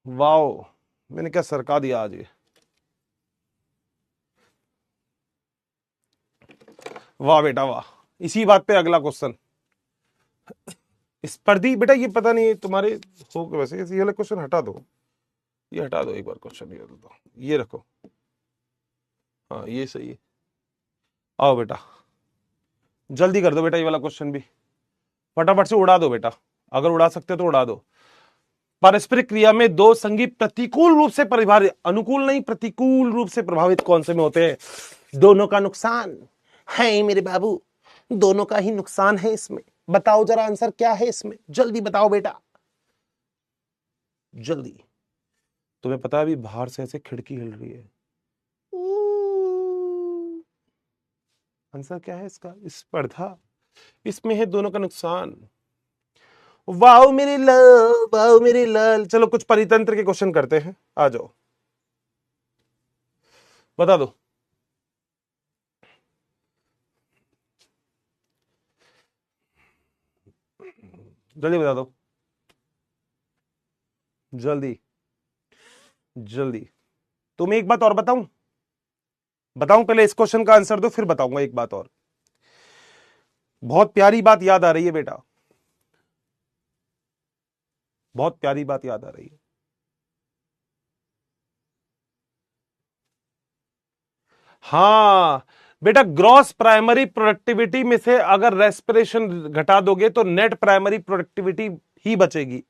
वाह, मैंने क्या सरका दिया आज ये। वाह बेटा वाह। इसी बात पे अगला क्वेश्चन, स्पर्धी बेटा, ये पता नहीं तुम्हारे हो कि वैसे, ये वाला क्वेश्चन हटा दो, ये हटा दो एक बार क्वेश्चन, ये दो, ये रखो। हाँ ये सही है। आओ बेटा, जल्दी कर दो बेटा, ये वाला क्वेश्चन भी फटाफट से उड़ा दो बेटा, अगर उड़ा सकते हो तो उड़ा दो। पारस्परिक क्रिया में दो संगी प्रतिकूल रूप से परिभाषित, अनुकूल नहीं प्रतिकूल रूप से प्रभावित कौन से में होते हैं? दोनों का नुकसान है मेरे बाबू, दोनों का ही नुकसान है इसमें। बताओ जरा आंसर क्या है इसमें, जल्दी बताओ बेटा, जल्दी। तुम्हें पता है अभी बाहर से ऐसे खिड़की हिल रही है। आंसर क्या है इसका? स्पर्धा, इसमें है दोनों का नुकसान। वाओ मेरी लाल, वाओ मेरी लाल। चलो कुछ परितंत्र के क्वेश्चन करते हैं, आ जाओ, बता दो जल्दी, बता दो जल्दी जल्दी। तुम्हें एक बात और बताऊं, पहले इस क्वेश्चन का आंसर दो फिर बताऊंगा एक बात और। बहुत प्यारी बात याद आ रही है बेटा, बहुत प्यारी बात याद आ रही है। हां बेटा, ग्रॉस प्राइमरी प्रोडक्टिविटी में से अगर रेस्पिरेशन घटा दोगे तो नेट प्राइमरी प्रोडक्टिविटी ही बचेगी।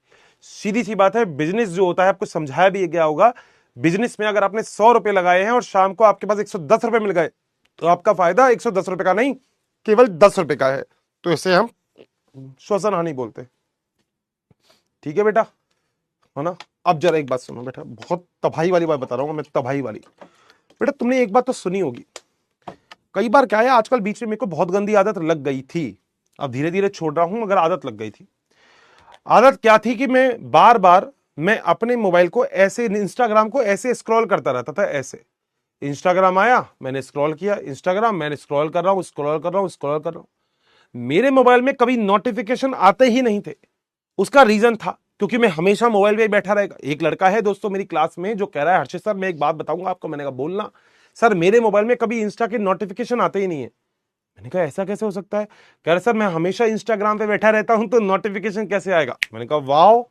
सीधी सी बात है, बिजनेस जो होता है आपको समझाया भी गया होगा, बिजनेस में अगर आपने 100 रुपए लगाए हैं और शाम को आपके पास 110 रुपए मिल गए तो आपका फायदा 110 रुपए का नहीं, केवल 10 रुपए का है। तो इसे हम श्वसन हानि बोलते हैं। ठीक है बेटा, है ना। अब जरा एक बात सुनो बेटा, बहुत तबाही वाली बात बता रहा हूं मैं, तबाही वाली। बेटा तुमने एक बात तो सुनी होगी, कई बार क्या है, आजकल बीच में मेरे को बहुत गंदी आदत लग गई थी, अब धीरे धीरे छोड़ रहा हूं, मगर आदत लग गई थी। आदत क्या थी कि मैं बार बार मैं अपने मोबाइल को ऐसे, इंस्टाग्राम को ऐसे स्क्रॉल करता रहता था, ऐसे। इंस्टाग्राम आया, मैंने स्क्रॉल किया, इंस्टाग्राम मैंने स्क्रॉल कर रहा हूं, स्क्रॉल कर रहा हूं, स्क्रॉल कर रहा हूं। मेरे मोबाइल में कभी नोटिफिकेशन आते ही नहीं थे। उसका रीजन था क्योंकि मैं हमेशा मोबाइल पे बैठा रहेगा। एक लड़का है दोस्तों मेरी क्लास में जो कह रहा है, हर्षित सर मैं एक बात बताऊंगा आपको। मैंने कहा बोलना। सर मेरे मोबाइल में कभी इंस्टा के नोटिफिकेशन आते ही नहीं है। मैंने कहा ऐसा कैसे हो सकता है? कह रहे सर मैं हमेशा इंस्टाग्राम पे बैठा रहता हूं तो नोटिफिकेशन कैसे आएगा? मैंने कहा wow,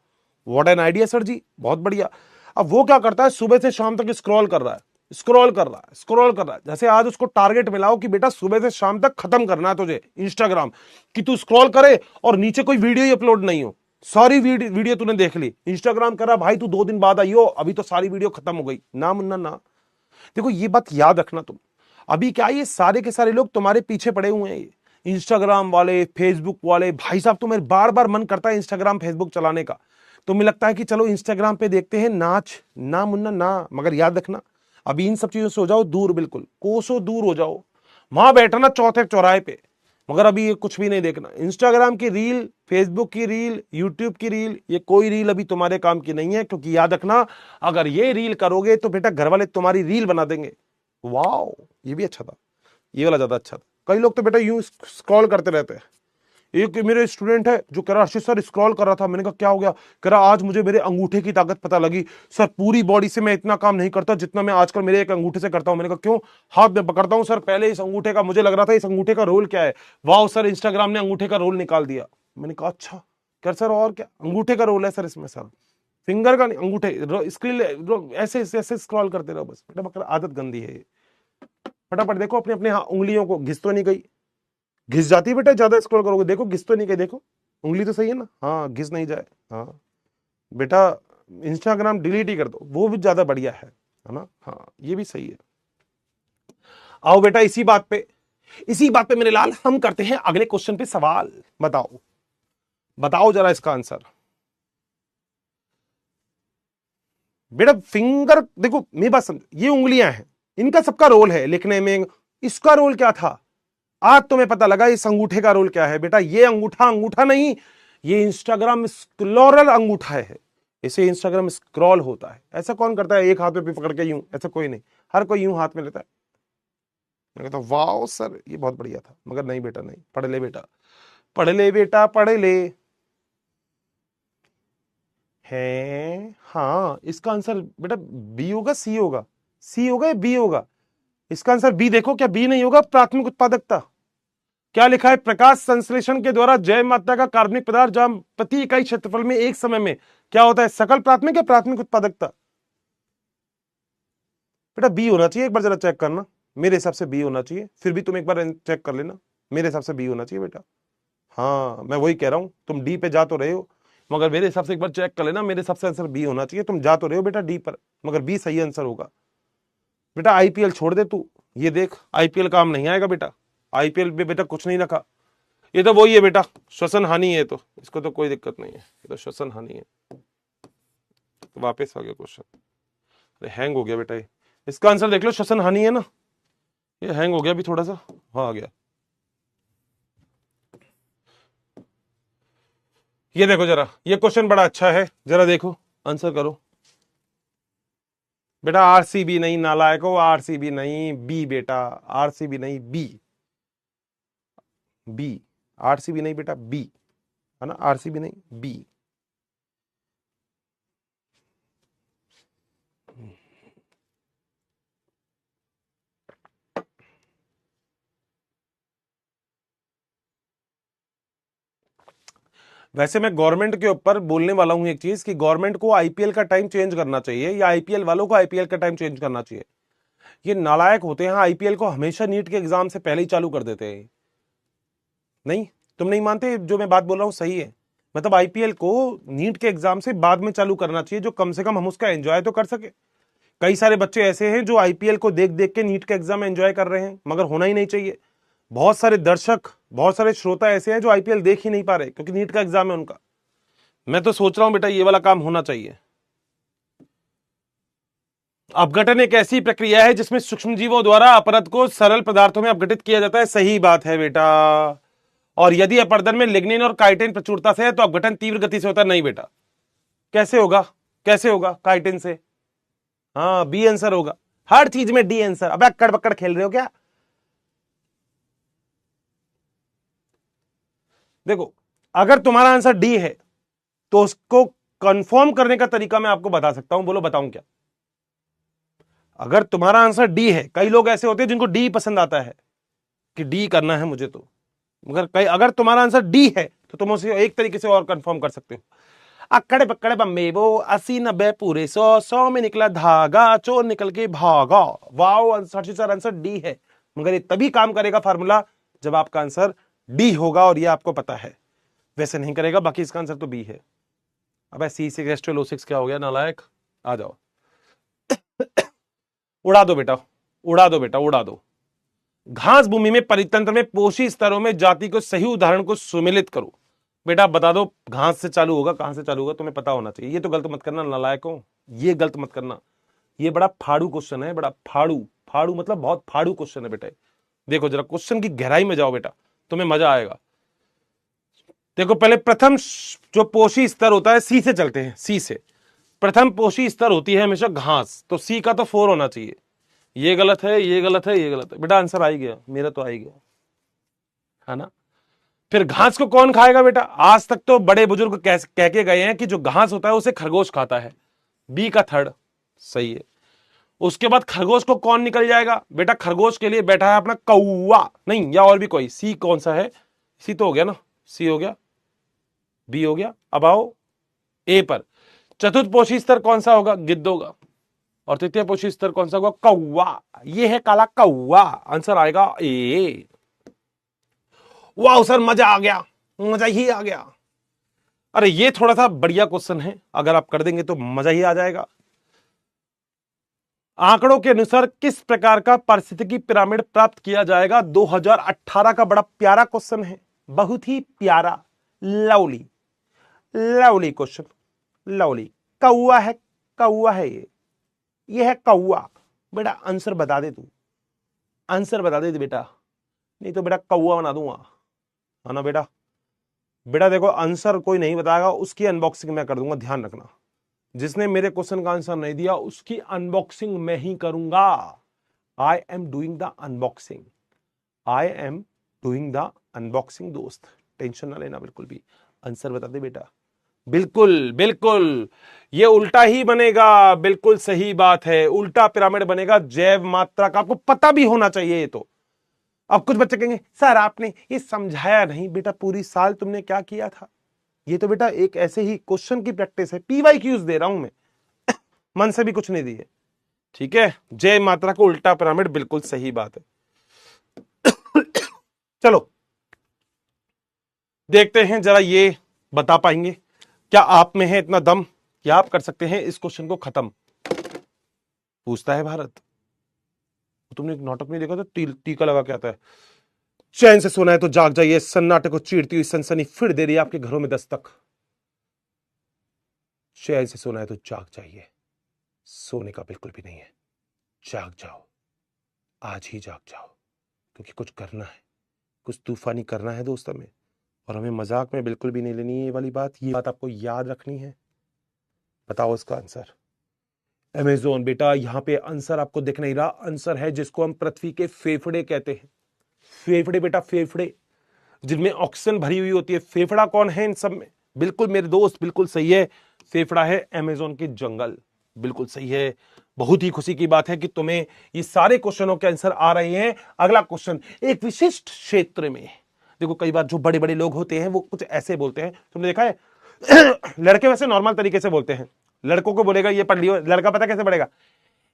what an idea sir ji, बहुत बढ़िया। अब वो क्या करता है, सुबह से शाम तक स्क्रॉल कर रहा है, स्क्रॉल कर रहा है, स्क्रॉल कर रहा है। जैसे आज उसको टारगेट मिलाओ कि बेटा सुबह से शाम तक खत्म करना है तुझे इंस्टाग्राम, कि तू स्क्रॉल करे और नीचे कोई वीडियो ही अपलोड नहीं हो। सारी वीडियो तूने देख ली, इंस्टाग्राम कर रहा भाई तू 2 दिन बाद आइयो, अभी तो सारी वीडियो खत्म हो गई। ना मुन्ना ना। देखो ये बात याद रखना तुम, अभी क्या ये सारे के सारे लोग तुम्हारे पीछे पड़े हुए हैं, ये इंस्टाग्राम वाले, फेसबुक वाले। भाई साहब तो मेरे बार बार मन करता है इंस्टाग्राम फेसबुक चलाने का, तो मुझे लगता है कि चलो इंस्टाग्राम पे देखते हैं नाच। ना मुन्ना ना, मगर याद रखना अभी इन सब चीजों से हो जाओ दूर, बिल्कुल कोसों दूर हो जाओ। वहां बैठना चौथे चौराहे पे, मगर अभी ये कुछ भी नहीं देखना। इंस्टाग्राम की रील, फेसबुक की रील, यूट्यूब की रील, ये कोई रील अभी तुम्हारे काम की नहीं है। क्योंकि याद रखना, अगर ये रील करोगे तो बेटा घर वाले तुम्हारी रील बना देंगे। वाओ, ये भी अच्छा था, ये वाला ज्यादा अच्छा था। कई लोग तो बेटा यूं स्क्रॉल करते रहते हैं। एक मेरे स्टूडेंट है जो कह रहा आशीष सर स्क्रॉल कर रहा था। मैंने कहा क्या हो गया? कह रहा आज मुझे मेरे अंगूठे की ताकत पता लगी सर, पूरी बॉडी से मैं इतना काम नहीं करता जितना मैं आजकल मेरे एक अंगूठे से करता हूं। मैंने कहा क्यों? हाथ में पकड़ता हूं सर, पहले इस अंगूठे का मुझे लग रहा था इस अंगूठे का रोल क्या है, वाह सर इंस्टाग्राम ने अंगूठे का रोल निकाल दिया। मैंने कहा अच्छा। कह सर और क्या? अंगूठे का रोल है सर इसमें, सर फिंगर का नहीं, अंगूठे स्क्रीन ऐसे ऐसे स्क्रॉल करते रहो बस। बेटा मगर आदत गंदी है। फटाफट देखो अपने अपने उंगलियों को, घिस तो नहीं गई? घिस जाती है बेटा ज्यादा स्क्रॉल करोगे, देखो घिस तो नहीं गई, देखो उंगली तो सही है ना, हाँ घिस नहीं जाए। हाँ बेटा इंस्टाग्राम डिलीट ही कर दो, वो भी ज्यादा बढ़िया है ना। हाँ ये भी सही है। आओ बेटा इसी बात पे मेरे लाल हम करते हैं अगले क्वेश्चन पे सवाल। बताओ बताओ जरा इसका आंसर। बेटा फिंगर देखो, मेरी बात समझो, ये उंगलियां हैं, इनका सबका रोल है लिखने में। इसका रोल क्या था आज तुम्हें पता लगा? इस अंगूठे का रोल क्या है बेटा? ये अंगूठा अंगूठा नहीं, ये इंस्टाग्राम स्क्रॉलर अंगूठा है। इसे इंस्टाग्राम स्क्रॉल होता है। ऐसा कौन करता है एक हाथ में पकड़ के यूं? ऐसा कोई नहीं, हर कोई यूं हाथ में लेता है। मैं कहता वाओ सर ये बहुत बढ़िया था, मगर नहीं बेटा नहीं, पढ़ ले बेटा, पढ़ ले बेटा, पढ़ ले। है हाँ, इसका आंसर बेटा बी होगा, सी होगा? सी होगा या बी होगा? इसका आंसर बी। देखो क्या बी नहीं होगा? प्राथमिक उत्पादकता क्या लिखा है? प्रकाश संश्लेषण के द्वारा जैव मात्रा का कार्बनिक पदार्थ जहां प्रति इकाई क्षेत्रफल में एक समय में क्या होता है? सकल प्राथमिक या प्राथमिक उत्पादकता? बेटा बी होना चाहिए, एक बार जरा चेक करना। मेरे हिसाब से बी होना चाहिए, फिर भी तुम एक बार चेक कर लेना। मेरे हिसाब से बी होना चाहिए बेटा। हाँ मैं वही कह रहा हूं, तुम डी पे जा तो रहे हो, मगर मेरे हिसाब से एक बार चेक कर लेना। मेरे हिसाब से आंसर बी होना चाहिए। तुम जा तो रहे हो बेटा डी पर, मगर बी सही आंसर होगा। बेटा आईपीएल छोड़ दे तू, ये देख आईपीएल काम नहीं आएगा बेटा। आईपीएल में बेटा कुछ नहीं रखा, ये तो वही है बेटा, श्वसन हानि है, तो इसको तो कोई दिक्कत नहीं है, ये तो श्वसन हानि है। तो वापस आ गया क्वेश्चन, अरे हैंग हो गया बेटा ये। इसका आंसर देख लो, श्वसन हानि है ना। ये हैंग हो गया अभी थोड़ा सा, हाँ आ गया। ये देखो जरा, ये क्वेश्चन बड़ा अच्छा है, जरा देखो आंसर करो बेटा। आरसीबी नहीं नालायको, आरसीबी नहीं, बी बेटा, आरसीबी नहीं बी, बी। आरसीबी नहीं बेटा बी, है ना, आरसीबी नहीं बी। वैसे मैं गवर्नमेंट के ऊपर बोलने वाला हूं एक चीज कि गवर्नमेंट को आईपीएल का टाइम चेंज करना चाहिए या आईपीएल वालों को आईपीएल का टाइम चेंज करना चाहिए। ये नालायक होते हैं, आईपीएल को हमेशा नीट के एग्जाम से पहले ही चालू कर देते हैं। नहीं, तुम नहीं मानते जो मैं बात बोल रहा हूं सही है? मतलब आईपीएल को नीट के एग्जाम से बाद में चालू करना चाहिए, जो कम से कम हम उसका एंजॉय तो कर सके। कई सारे बच्चे ऐसे हैं जो आईपीएल को देख देख के नीट का एग्जाम एंजॉय कर रहे हैं, मगर होना ही नहीं चाहिए। बहुत सारे दर्शक, बहुत सारे श्रोता ऐसे हैं जो आईपीएल देख ही नहीं पा रहे क्योंकि नीट का एग्जाम है उनका। मैं तो सोच रहा हूं बेटा ये वाला काम होना चाहिए। अपघटन एक ऐसी प्रक्रिया है जिसमें सूक्ष्मजीवों द्वारा अपरद को सरल पदार्थों में अपघटित किया जाता है। सही बात है बेटा। और यदि अपरदन में लिग्निन और काइटिन प्रचुरता से है तो अपघटन तीव्र गति से होता है। नहीं बेटा, कैसे होगा? कैसे होगा काइटिन से? हाँ, बी आंसर होगा। हर चीज में डी आंसर। अब अक्कड़ बक्कड़ खेल रहे हो क्या? देखो, अगर तुम्हारा आंसर डी है तो उसको कंफर्म करने का तरीका मैं आपको बता सकता हूं। बोलो बताऊं क्या? अगर तुम्हारा आंसर डी है, कई लोग ऐसे होते हैं जिनको डी पसंद आता है कि डी करना है मुझे, तो मगर अगर तुम्हारा आंसर डी है तो तुम उसे एक तरीके से और कंफर्म कर सकते हो। अक्कड़े पक्कड़े बम्बे वो 80-90 पूरे 100 में निकला धागा, चोर निकल के भागा। वाओ, सर आंसर डी है। मगर ये तभी काम करेगा फार्मूला जब आपका आंसर डी होगा, और ये आपको पता है। वैसे नहीं करेगा। बाकी इसका आंसर तो बी है। अब C6H12O6 क्या हो गया नालायक? आ जाओ। उड़ा दो बेटा, उड़ा दो बेटा, उड़ा दो। घास भूमि में परितंत्र में पोषी स्तरों में जाति को सही उदाहरण को सुमिलित करो। बेटा बता दो, घास से चालू होगा, कहां से चालू होगा तुम्हें पता होना चाहिए। ये तो गलत मत करना नालायकों, ये गलत मत करना। ये बड़ा फाड़ू क्वेश्चन है, बड़ा फाड़ू। फाड़ू मतलब बहुत फाड़ू क्वेश्चन है बेटा। देखो जरा क्वेश्चन की गहराई में जाओ बेटा, तुम्हें मजा आएगा। देखो पहले प्रथम जो पोषी स्तर होता है, सी से चलते हैं। सी से प्रथम पोषी स्तर होती है हमेशा घास, तो सी का तो 4 होना चाहिए। ये गलत है, ये गलत है, ये गलत है। बेटा आंसर आ ही गया, मेरा तो आ ही गया, है ना। फिर घास को कौन खाएगा बेटा? आज तक तो बड़े बुजुर्ग कह के गए हैं कि जो घास होता है उसे खरगोश खाता है। बी का 3 सही है। उसके बाद खरगोश को कौन निकल जाएगा? बेटा खरगोश के लिए बैठा है अपना कौवा, नहीं या और भी कोई। सी कौन सा है? सी तो हो गया ना, सी हो गया, बी हो गया। अब आओ ए पर। चतुर्थ पोषी स्तर कौन सा होगा? गिद्ध होगा। और तृतीय पोषी स्तर कौन सा होगा? कौवा। ये है काला कौवा। आंसर आएगा ए। वाह सर, मजा आ गया, मजा ही आ गया। अरे ये थोड़ा सा बढ़िया क्वेश्चन है, अगर आप कर देंगे तो मजा ही आ जाएगा। आंकड़ों के अनुसार किस प्रकार का पारिस्थितिकी पिरामिड प्राप्त किया जाएगा? 2018 का बड़ा प्यारा क्वेश्चन है, बहुत ही प्यारा, लवली लवली क्वेश्चन, लवली। कौवा है, कौवा है ये है कौवा। बेटा आंसर बता दे तू, आंसर बता दे बेटा, नहीं तो बेटा कौवा बना दूंगा, है ना बेटा। बेटा देखो आंसर कोई नहीं बताएगा, उसकी अनबॉक्सिंग मैं कर दूंगा, ध्यान रखना। जिसने मेरे क्वेश्चन का आंसर नहीं दिया उसकी अनबॉक्सिंग मैं ही करूंगा। I am doing the unboxing, I am doing the unboxing दोस्त, टेंशन ना लेना बिल्कुल भी। आंसर बता दे बेटा। बिल्कुल बिल्कुल, ये उल्टा ही बनेगा, बिल्कुल सही बात है, उल्टा पिरामिड बनेगा जैव मात्रा का। आपको पता भी होना चाहिए ये तो। अब कुछ बच्चे कहेंगे सर आपने ये समझाया नहीं। बेटा पूरी साल तुमने क्या किया था? ये तो बेटा एक ऐसे ही क्वेश्चन की प्रैक्टिस है, PYQs दे रहा हूं मैं, मन से भी कुछ नहीं दिए, ठीक है। जय मात्रा को उल्टा पिरामिड, बिल्कुल सही बात है। चलो देखते हैं जरा, ये बता पाएंगे क्या आप में है इतना दम कि आप कर सकते हैं इस क्वेश्चन को खत्म? पूछता है भारत। तुमने एक नाटक में देखा था, टीका लगा के आता है, चैन से सोना है तो जाग जाइए, सन्नाटे को चीरती हुई सनसनी फिर दे रही है आपके घरों में दस्तक। चैन से सोना है तो जाग जाइए, सोने का बिल्कुल भी नहीं है, जाग जाओ, आज ही जाग जाओ, क्योंकि कुछ करना है, कुछ तूफानी करना है दोस्त हमें। और हमें मजाक में बिल्कुल भी नहीं लेनी है ये वाली बात, ये बात आपको याद रखनी है। बताओ इसका आंसर। अमेजोन बेटा, यहां पे आंसर आपको दिख नहीं रहा, आंसर है जिसको हम पृथ्वी के फेफड़े कहते हैं। फेफड़े बेटा, फेफड़े जिनमें ऑक्सीजन भरी हुई होती है। फेफड़ा कौन है इन सब में? बिल्कुल मेरे दोस्त, बिल्कुल सही है, फेफड़ा है अमेजोन के जंगल, बिल्कुल सही है। बहुत ही खुशी की बात है कि तुम्हें ये सारे क्वेश्चनों के आंसर आ रहे हैं। अगला क्वेश्चन, एक विशिष्ट क्षेत्र में, देखो कई बार जो बड़े बड़े लोग होते हैं वो कुछ ऐसे बोलते हैं, तुमने देखा है लड़के वैसे नॉर्मल तरीके से बोलते हैं, लड़कों को बोलेगा ये पढ़ लियो, लड़का पता कैसे पढ़ेगा,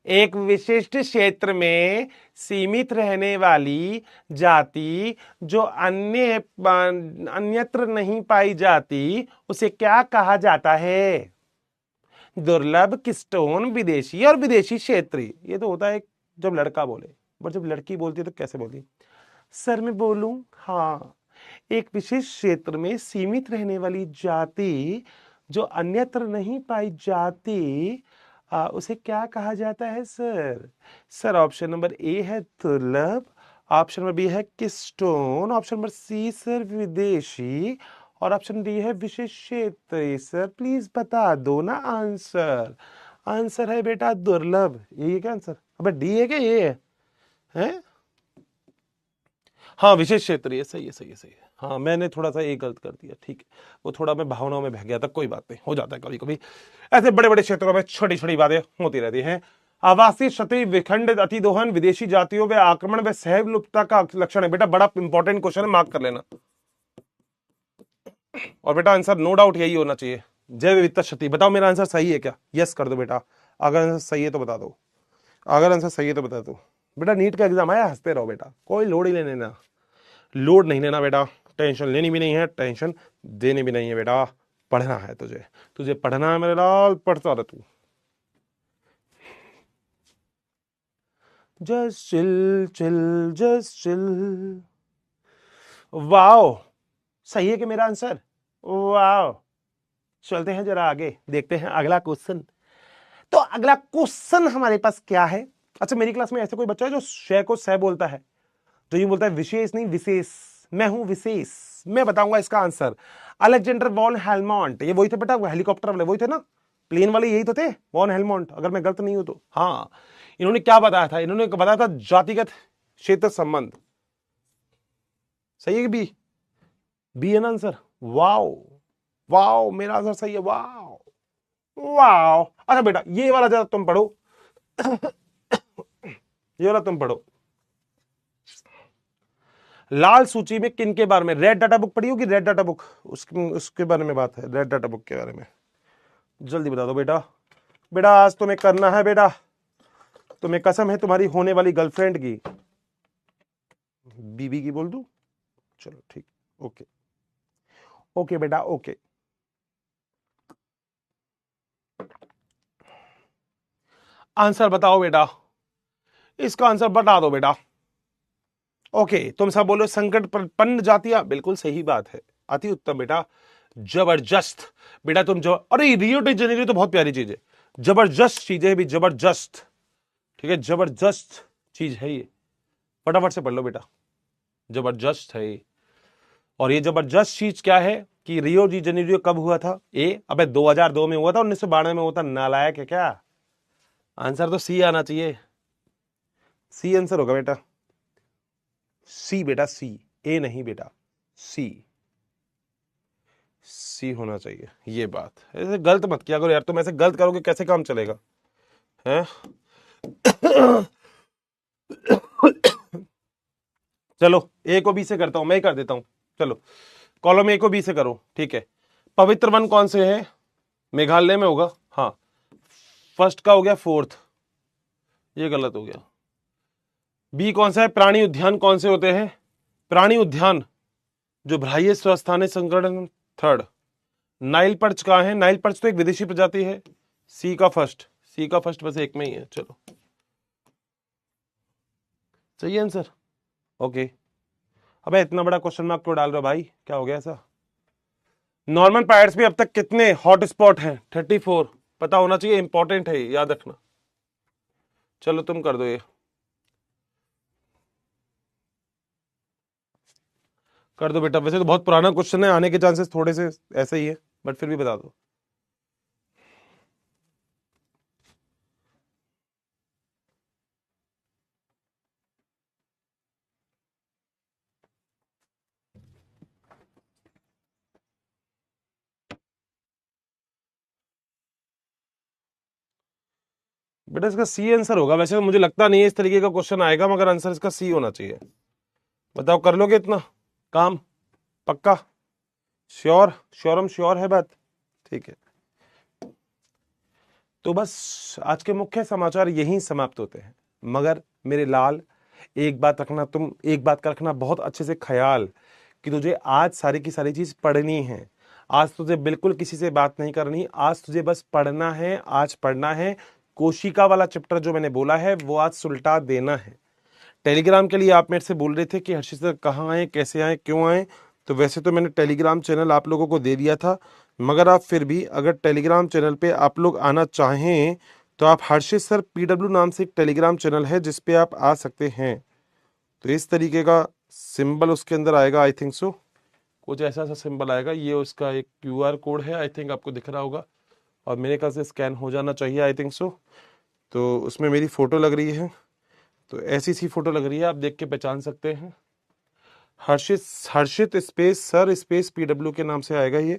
एक विशिष्ट क्षेत्र में सीमित रहने वाली जाति जो अन्यत्र नहीं पाई जाती उसे क्या कहा जाता है, दुर्लभ, किस्टोन, विदेशी और विदेशी क्षेत्रीय। ये तो होता है जब लड़का बोले, पर जब लड़की बोलती है तो कैसे बोलती, सर मैं बोलूं, हाँ, एक विशेष क्षेत्र में सीमित रहने वाली जाति जो अन्यत्र नहीं पाई जाती उसे क्या कहा जाता है sir. Sir option number A है दुर्लभ, ऑप्शन नंबर बी है किस्टोन, ऑप्शन नंबर सी सर विदेशी और ऑप्शन डी है विशेष क्षेत्र। सर प्लीज बता दो ना आंसर। आंसर है बेटा दुर्लभ। ये क्या आंसर, अबे डी है क्या, ये है? हाँ विशेष क्षेत्रीय, सही है, सही है, सही है। हाँ मैंने थोड़ा सा ये गलत कर दिया, ठीक है, वो थोड़ा मैं भावनाओं में बह गया था, कोई बात नहीं, हो जाता है कभी कभी, ऐसे बड़े बड़े क्षेत्रों में छोटी छोटी बातें होती रहती हैं। आवासीय क्षति, विखंडित अतिदोहन, विदेशी जातियों व आक्रमण व सहविलुप्तता का लक्षण है। बेटा बड़ा इंपॉर्टेंट क्वेश्चन है, मार्क कर लेना। और बेटा आंसर नो डाउट यही होना चाहिए, जैव विविधता क्षति। बताओ मेरा आंसर सही है क्या, यस कर दो बेटा, अगर आंसर सही है तो बता दो, अगर आंसर सही है तो बता दो। बेटा नीट का एग्जाम आया, हंसते रहो बेटा, कोई लोड ही लेने ना, लोड नहीं लेना बेटा, टेंशन लेनी भी नहीं है, टेंशन देनी भी नहीं है बेटा, पढ़ना है तुझे, तुझे पढ़ना है मेरे लाल, पढ़ता रह तू। Just chill chill just chill. Wow, सही है कि मेरा आंसर, वाओ। चलते हैं जरा आगे, देखते हैं अगला क्वेश्चन। तो अगला क्वेश्चन हमारे पास क्या है। अच्छा मेरी क्लास में ऐसे कोई बच्चा है जो शय को सह बोलता है, जो ये बोलता है विशेष नहीं विशेष, मैं हूं विशेष, मैं बताऊंगा इसका आंसर। अलेक्जेंडर वॉन हेलमोंट, ये वही थे बेटा, हेलीकॉप्टर वाले वही थे ना, प्लेन वाले यही तो थे, वॉन हेलमोंट, अगर मैं गलत नहीं हूं तो। हाँ इन्होंने क्या बताया था, इन्होंने बताया था जातिगत क्षेत्र संबंध। सही है कि बी, बी है ना आंसर। वाओ वाओ, मेरा आंसर सही है, वाओ वाओ। अच्छा बेटा ये वाला जरा तुम पढ़ो ये वाला तुम पढ़ो। लाल सूची में किन के बारे में, रेड डाटा बुक पढ़ी होगी, रेड डाटा बुक, उसके बारे में बात है, रेड डाटा बुक के बारे में। जल्दी बता दो बेटा, बेटा आज तुम्हें करना है बेटा, तुम्हें कसम है तुम्हारी होने वाली गर्लफ्रेंड की, बीबी की बोल दूं, चलो ठीक, ओके ओके बेटा ओके। आंसर बताओ बेटा, इसका आंसर बता दो बेटा। ओके तुम सब बोलो संकट प्रपन्न जातियां, बिल्कुल सही बात है, अति उत्तम बेटा, जबरदस्त बेटा तुम जो, अरे रियो डी जेनेरियो तो बहुत प्यारी चीज है, जबरदस्त चीज है भी, जबरदस्त, ठीक है, जबरदस्त चीज है ये, फटाफट से पढ़ लो बेटा, जबरदस्त है ये। और ये जबरदस्त चीज क्या है कि रियो डी जेनेरियो कब हुआ था, अबे 2002 में हुआ था, 1992 में हुआ था, नालायक है क्या। आंसर तो सी आना चाहिए, सी आंसर होगा बेटा, सी बेटा सी, ए नहीं बेटा, सी, सी होना चाहिए। ये बात ऐसे गलत मत किया करो यार, तुम ऐसे गलत करोगे कैसे काम चलेगा हैं? चलो ए को बी से करता हूं, मैं ही कर देता हूं, चलो कॉलम ए को बी से करो, ठीक है। पवित्र वन कौन से है, मेघालय में होगा, हाँ फर्स्ट का हो गया, फोर्थ ये गलत हो गया। बी कौन सा है, प्राणी उद्यान कौन से होते हैं, प्राणी उद्यान जो भ्राह्य स्वस्थानीय संगठन, थर्ड। नाइल पर्च कहां है, नाइल पर्च तो एक विदेशी प्रजाति है, सी का फर्स्ट, सी का फर्स्ट बस एक में ही है, चलो सही आंसर, ओके। अबे इतना बड़ा क्वेश्चन मार्क क्यों डाल रहे हो भाई, क्या हो गया ऐसा। नॉर्मन पायर्स में अब तक कितने हॉट स्पॉट हैं, 34, पता होना चाहिए, इंपॉर्टेंट है याद रखना। चलो तुम कर दो ये, कर दो बेटा, वैसे तो बहुत पुराना क्वेश्चन है, आने के चांसेस थोड़े से ऐसे ही है, बट फिर भी बता दो। बेटा इसका सी आंसर होगा, वैसे तो मुझे लगता नहीं है इस तरीके का क्वेश्चन आएगा, मगर आंसर इसका सी होना चाहिए। बताओ कर लोगे इतना काम, पक्का? श्योर? श्योरम श्योर है बात? ठीक है। तो बस आज के मुख्य समाचार यहीं समाप्त होते हैं। मगर मेरे लाल, एक बात रखना, तुम एक बात का रखना बहुत अच्छे से ख्याल कि तुझे आज सारी की सारी चीज पढ़नी है। आज तुझे बिल्कुल किसी से बात नहीं करनी, आज तुझे बस पढ़ना है, आज पढ़ना है। कोशिका वाला चैप्टर जो मैंने बोला है वो आज सुलटा देना है। टेलीग्राम के लिए आप मेरे से बोल रहे थे कि हर्षित सर कहाँ आए, कैसे आए, क्यों आए। तो वैसे तो मैंने टेलीग्राम चैनल आप लोगों को दे दिया था, मगर आप फिर भी अगर टेलीग्राम चैनल पे आप लोग आना चाहें तो आप हर्षित सर PW नाम से एक टेलीग्राम चैनल है जिस पे आप आ सकते हैं। तो इस तरीके का सिंबल उसके अंदर आएगा, आई थिंक सो, कुछ ऐसा सा सिंबल आएगा। ये उसका एक QR कोड है, आई थिंक आपको दिख रहा होगा, और मेरे ख्याल से स्कैन हो जाना चाहिए, आई थिंक सो। तो उसमें मेरी फोटो लग रही है, तो ऐसी सी फोटो लग रही है, आप देख के पहचान सकते हैं। हर्षित हर्षित स्पेस सर स्पेस PW के नाम से आएगा ये,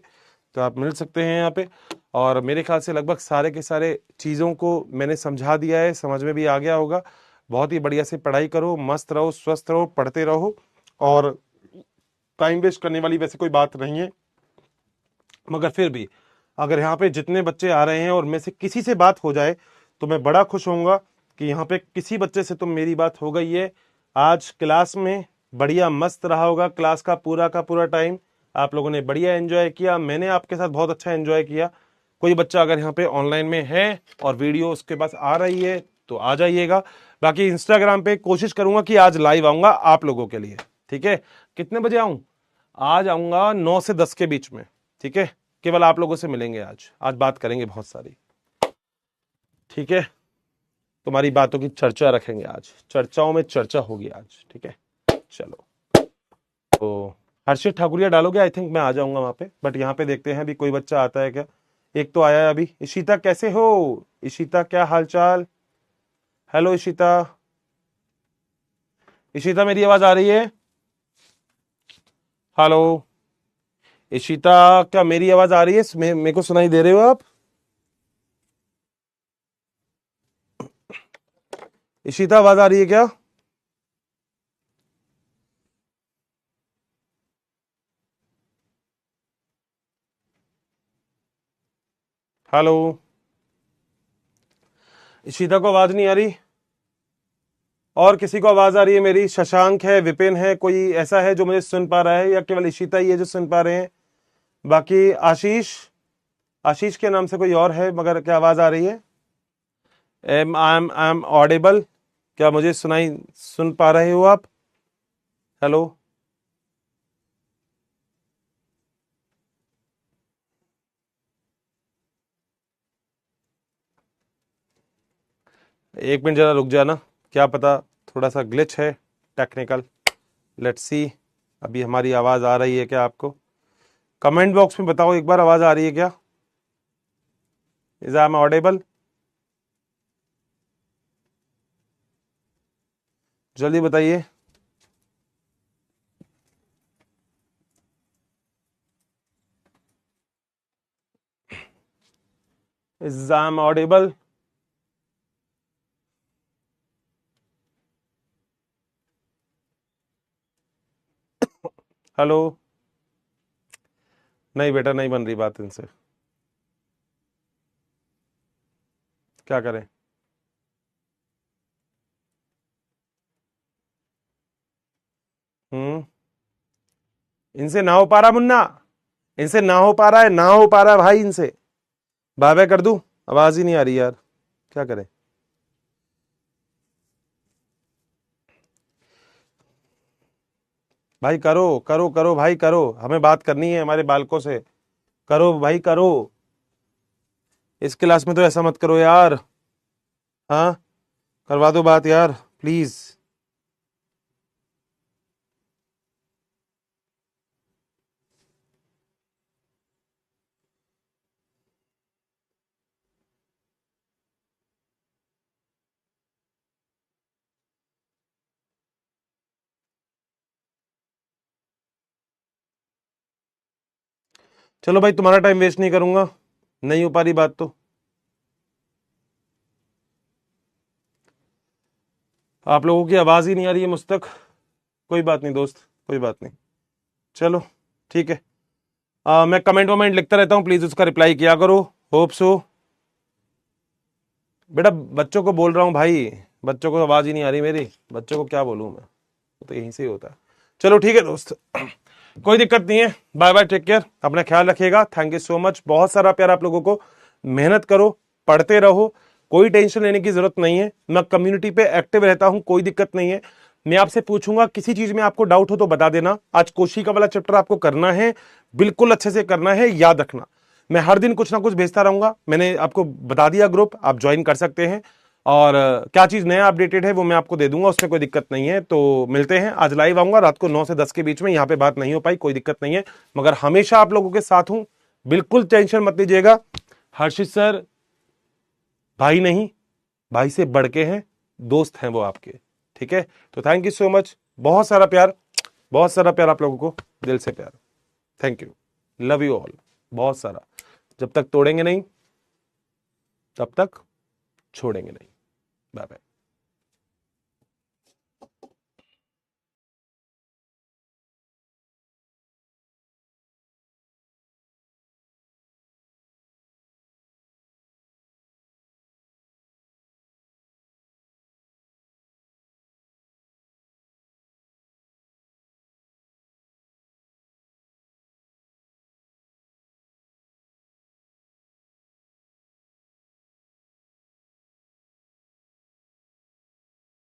तो आप मिल सकते हैं यहाँ पे। और मेरे ख्याल से लगभग सारे के सारे चीज़ों को मैंने समझा दिया है, समझ में भी आ गया होगा। बहुत ही बढ़िया से पढ़ाई करो, मस्त रहो, स्वस्थ रहो, पढ़ते रहो, और टाइम वेस्ट करने वाली वैसे कोई बात नहीं है। मगर फिर भी अगर यहाँ पे जितने बच्चे आ रहे हैं और में से किसी से बात हो जाए तो मैं बड़ा खुश होऊंगा कि यहाँ पे किसी बच्चे से तो मेरी बात हो गई है। आज क्लास में बढ़िया मस्त रहा होगा, क्लास का पूरा टाइम आप लोगों ने बढ़िया एंजॉय किया, मैंने आपके साथ बहुत अच्छा एंजॉय किया। कोई बच्चा अगर यहाँ पे ऑनलाइन में है और वीडियो उसके पास आ रही है तो आ जाइएगा। बाकी इंस्टाग्राम पे कोशिश करूंगा कि आज लाइव आऊंगा आप लोगों के लिए, ठीक है? कितने बजे आऊं? आज आऊंगा 9 से 10 के बीच में, ठीक है? केवल आप लोगों से मिलेंगे, आज बात करेंगे बहुत सारी, ठीक है? तुम्हारी बातों की चर्चा रखेंगे आज, चर्चाओं में चर्चा होगी आज, ठीक है? चलो, तो हर्षित ठाकुरिया डालोगे? आई थिंक मैं आ जाऊंगा वहां पे, बट यहाँ पे देखते हैं अभी कोई बच्चा आता है क्या। एक तो आया है अभी। इशिता कैसे हो? इशिता क्या हालचाल? हेलो इशिता। इशिता मेरी आवाज आ रही है? हेलो इशिता, क्या मेरी आवाज आ रही है? मेरे को सुनाई दे रहे हो आप? इशिता आवाज आ रही है क्या? हेलो इशिता को आवाज नहीं आ रही? और किसी को आवाज आ रही है मेरी? शशांक है, विपिन है, कोई ऐसा है जो मुझे सुन पा रहा है, या केवल इशिता ही है जो सुन पा रहे हैं? बाकी आशीष, आशीष के नाम से कोई और है, मगर क्या आवाज आ रही है? I am audible? क्या मुझे सुन पा रहे हो आप? हेलो? एक मिनट जरा रुक जाना, क्या पता थोड़ा सा ग्लिच है टेक्निकल। लेट्स सी, अभी हमारी आवाज आ रही है क्या आपको? कमेंट बॉक्स में बताओ एक बार, आवाज आ रही है क्या? Is I am audible? जल्दी बताइए। Is I am audible? Hello? नहीं बेटा, नहीं बन रही बात इनसे, क्या करें? इनसे ना हो पा रहा मुन्ना, इनसे ना हो पा रहा है, ना हो पा रहा है भाई इनसे। बाय बाय कर दूं? आवाज ही नहीं आ रही यार, क्या करें? भाई करो करो करो भाई करो, हमें बात करनी है हमारे बालकों से। करो भाई करो, इस क्लास में तो ऐसा मत करो यार। हाँ, करवा दो बात यार, प्लीज। चलो भाई, तुम्हारा टाइम वेस्ट नहीं करूंगा, नहीं हो पा रही बात तो। आप लोगों की आवाज ही नहीं आ रही है मुझ तक। कोई बात नहीं दोस्त, कोई बात नहीं। चलो ठीक है। मैं कमेंट वमेंट लिखता रहता हूं, प्लीज उसका रिप्लाई किया करो। Hope so. बेटा बच्चों को बोल रहा हूं भाई, बच्चों को आवाज ही नहीं आ रही मेरी, बच्चों को क्या बोलूं मैं, तो यहीं से ही होता है। चलो ठीक है दोस्त, कोई दिक्कत नहीं है। बाय बाय, टेक केयर, अपना ख्याल रखिएगा। थैंक यू सो मच, बहुत सारा प्यार आप लोगों को। मेहनत करो, पढ़ते रहो, कोई टेंशन लेने की जरूरत नहीं है। मैं कम्युनिटी पे एक्टिव रहता हूं, कोई दिक्कत नहीं है। मैं आपसे पूछूंगा किसी चीज में आपको डाउट हो तो बता देना। आज कोशिका वाला चैप्टर आपको करना है, बिल्कुल अच्छे से करना है, याद रखना। मैं हर दिन कुछ ना कुछ भेजता रहूंगा। मैंने आपको बता दिया ग्रुप, आप ज्वाइन कर सकते हैं। और क्या चीज नया अपडेटेड है वो मैं आपको दे दूंगा, उसमें कोई दिक्कत नहीं है। तो मिलते हैं, आज लाइव आऊंगा रात को 9 से 10 के बीच में। यहाँ पे बात नहीं हो पाई, कोई दिक्कत नहीं है, मगर हमेशा आप लोगों के साथ हूं, बिल्कुल टेंशन मत लीजिएगा। हर्षित सर भाई नहीं, भाई से बढ़ के हैं, दोस्त हैं वो आपके, ठीक है। तो थैंक यू सो मच, बहुत सारा प्यार, बहुत सारा प्यार आप लोगों को, दिल से प्यार। Thank you, love you all, बहुत सारा। जब तक तोड़ेंगे नहीं तब तक छोड़ेंगे नहीं। Bye bye.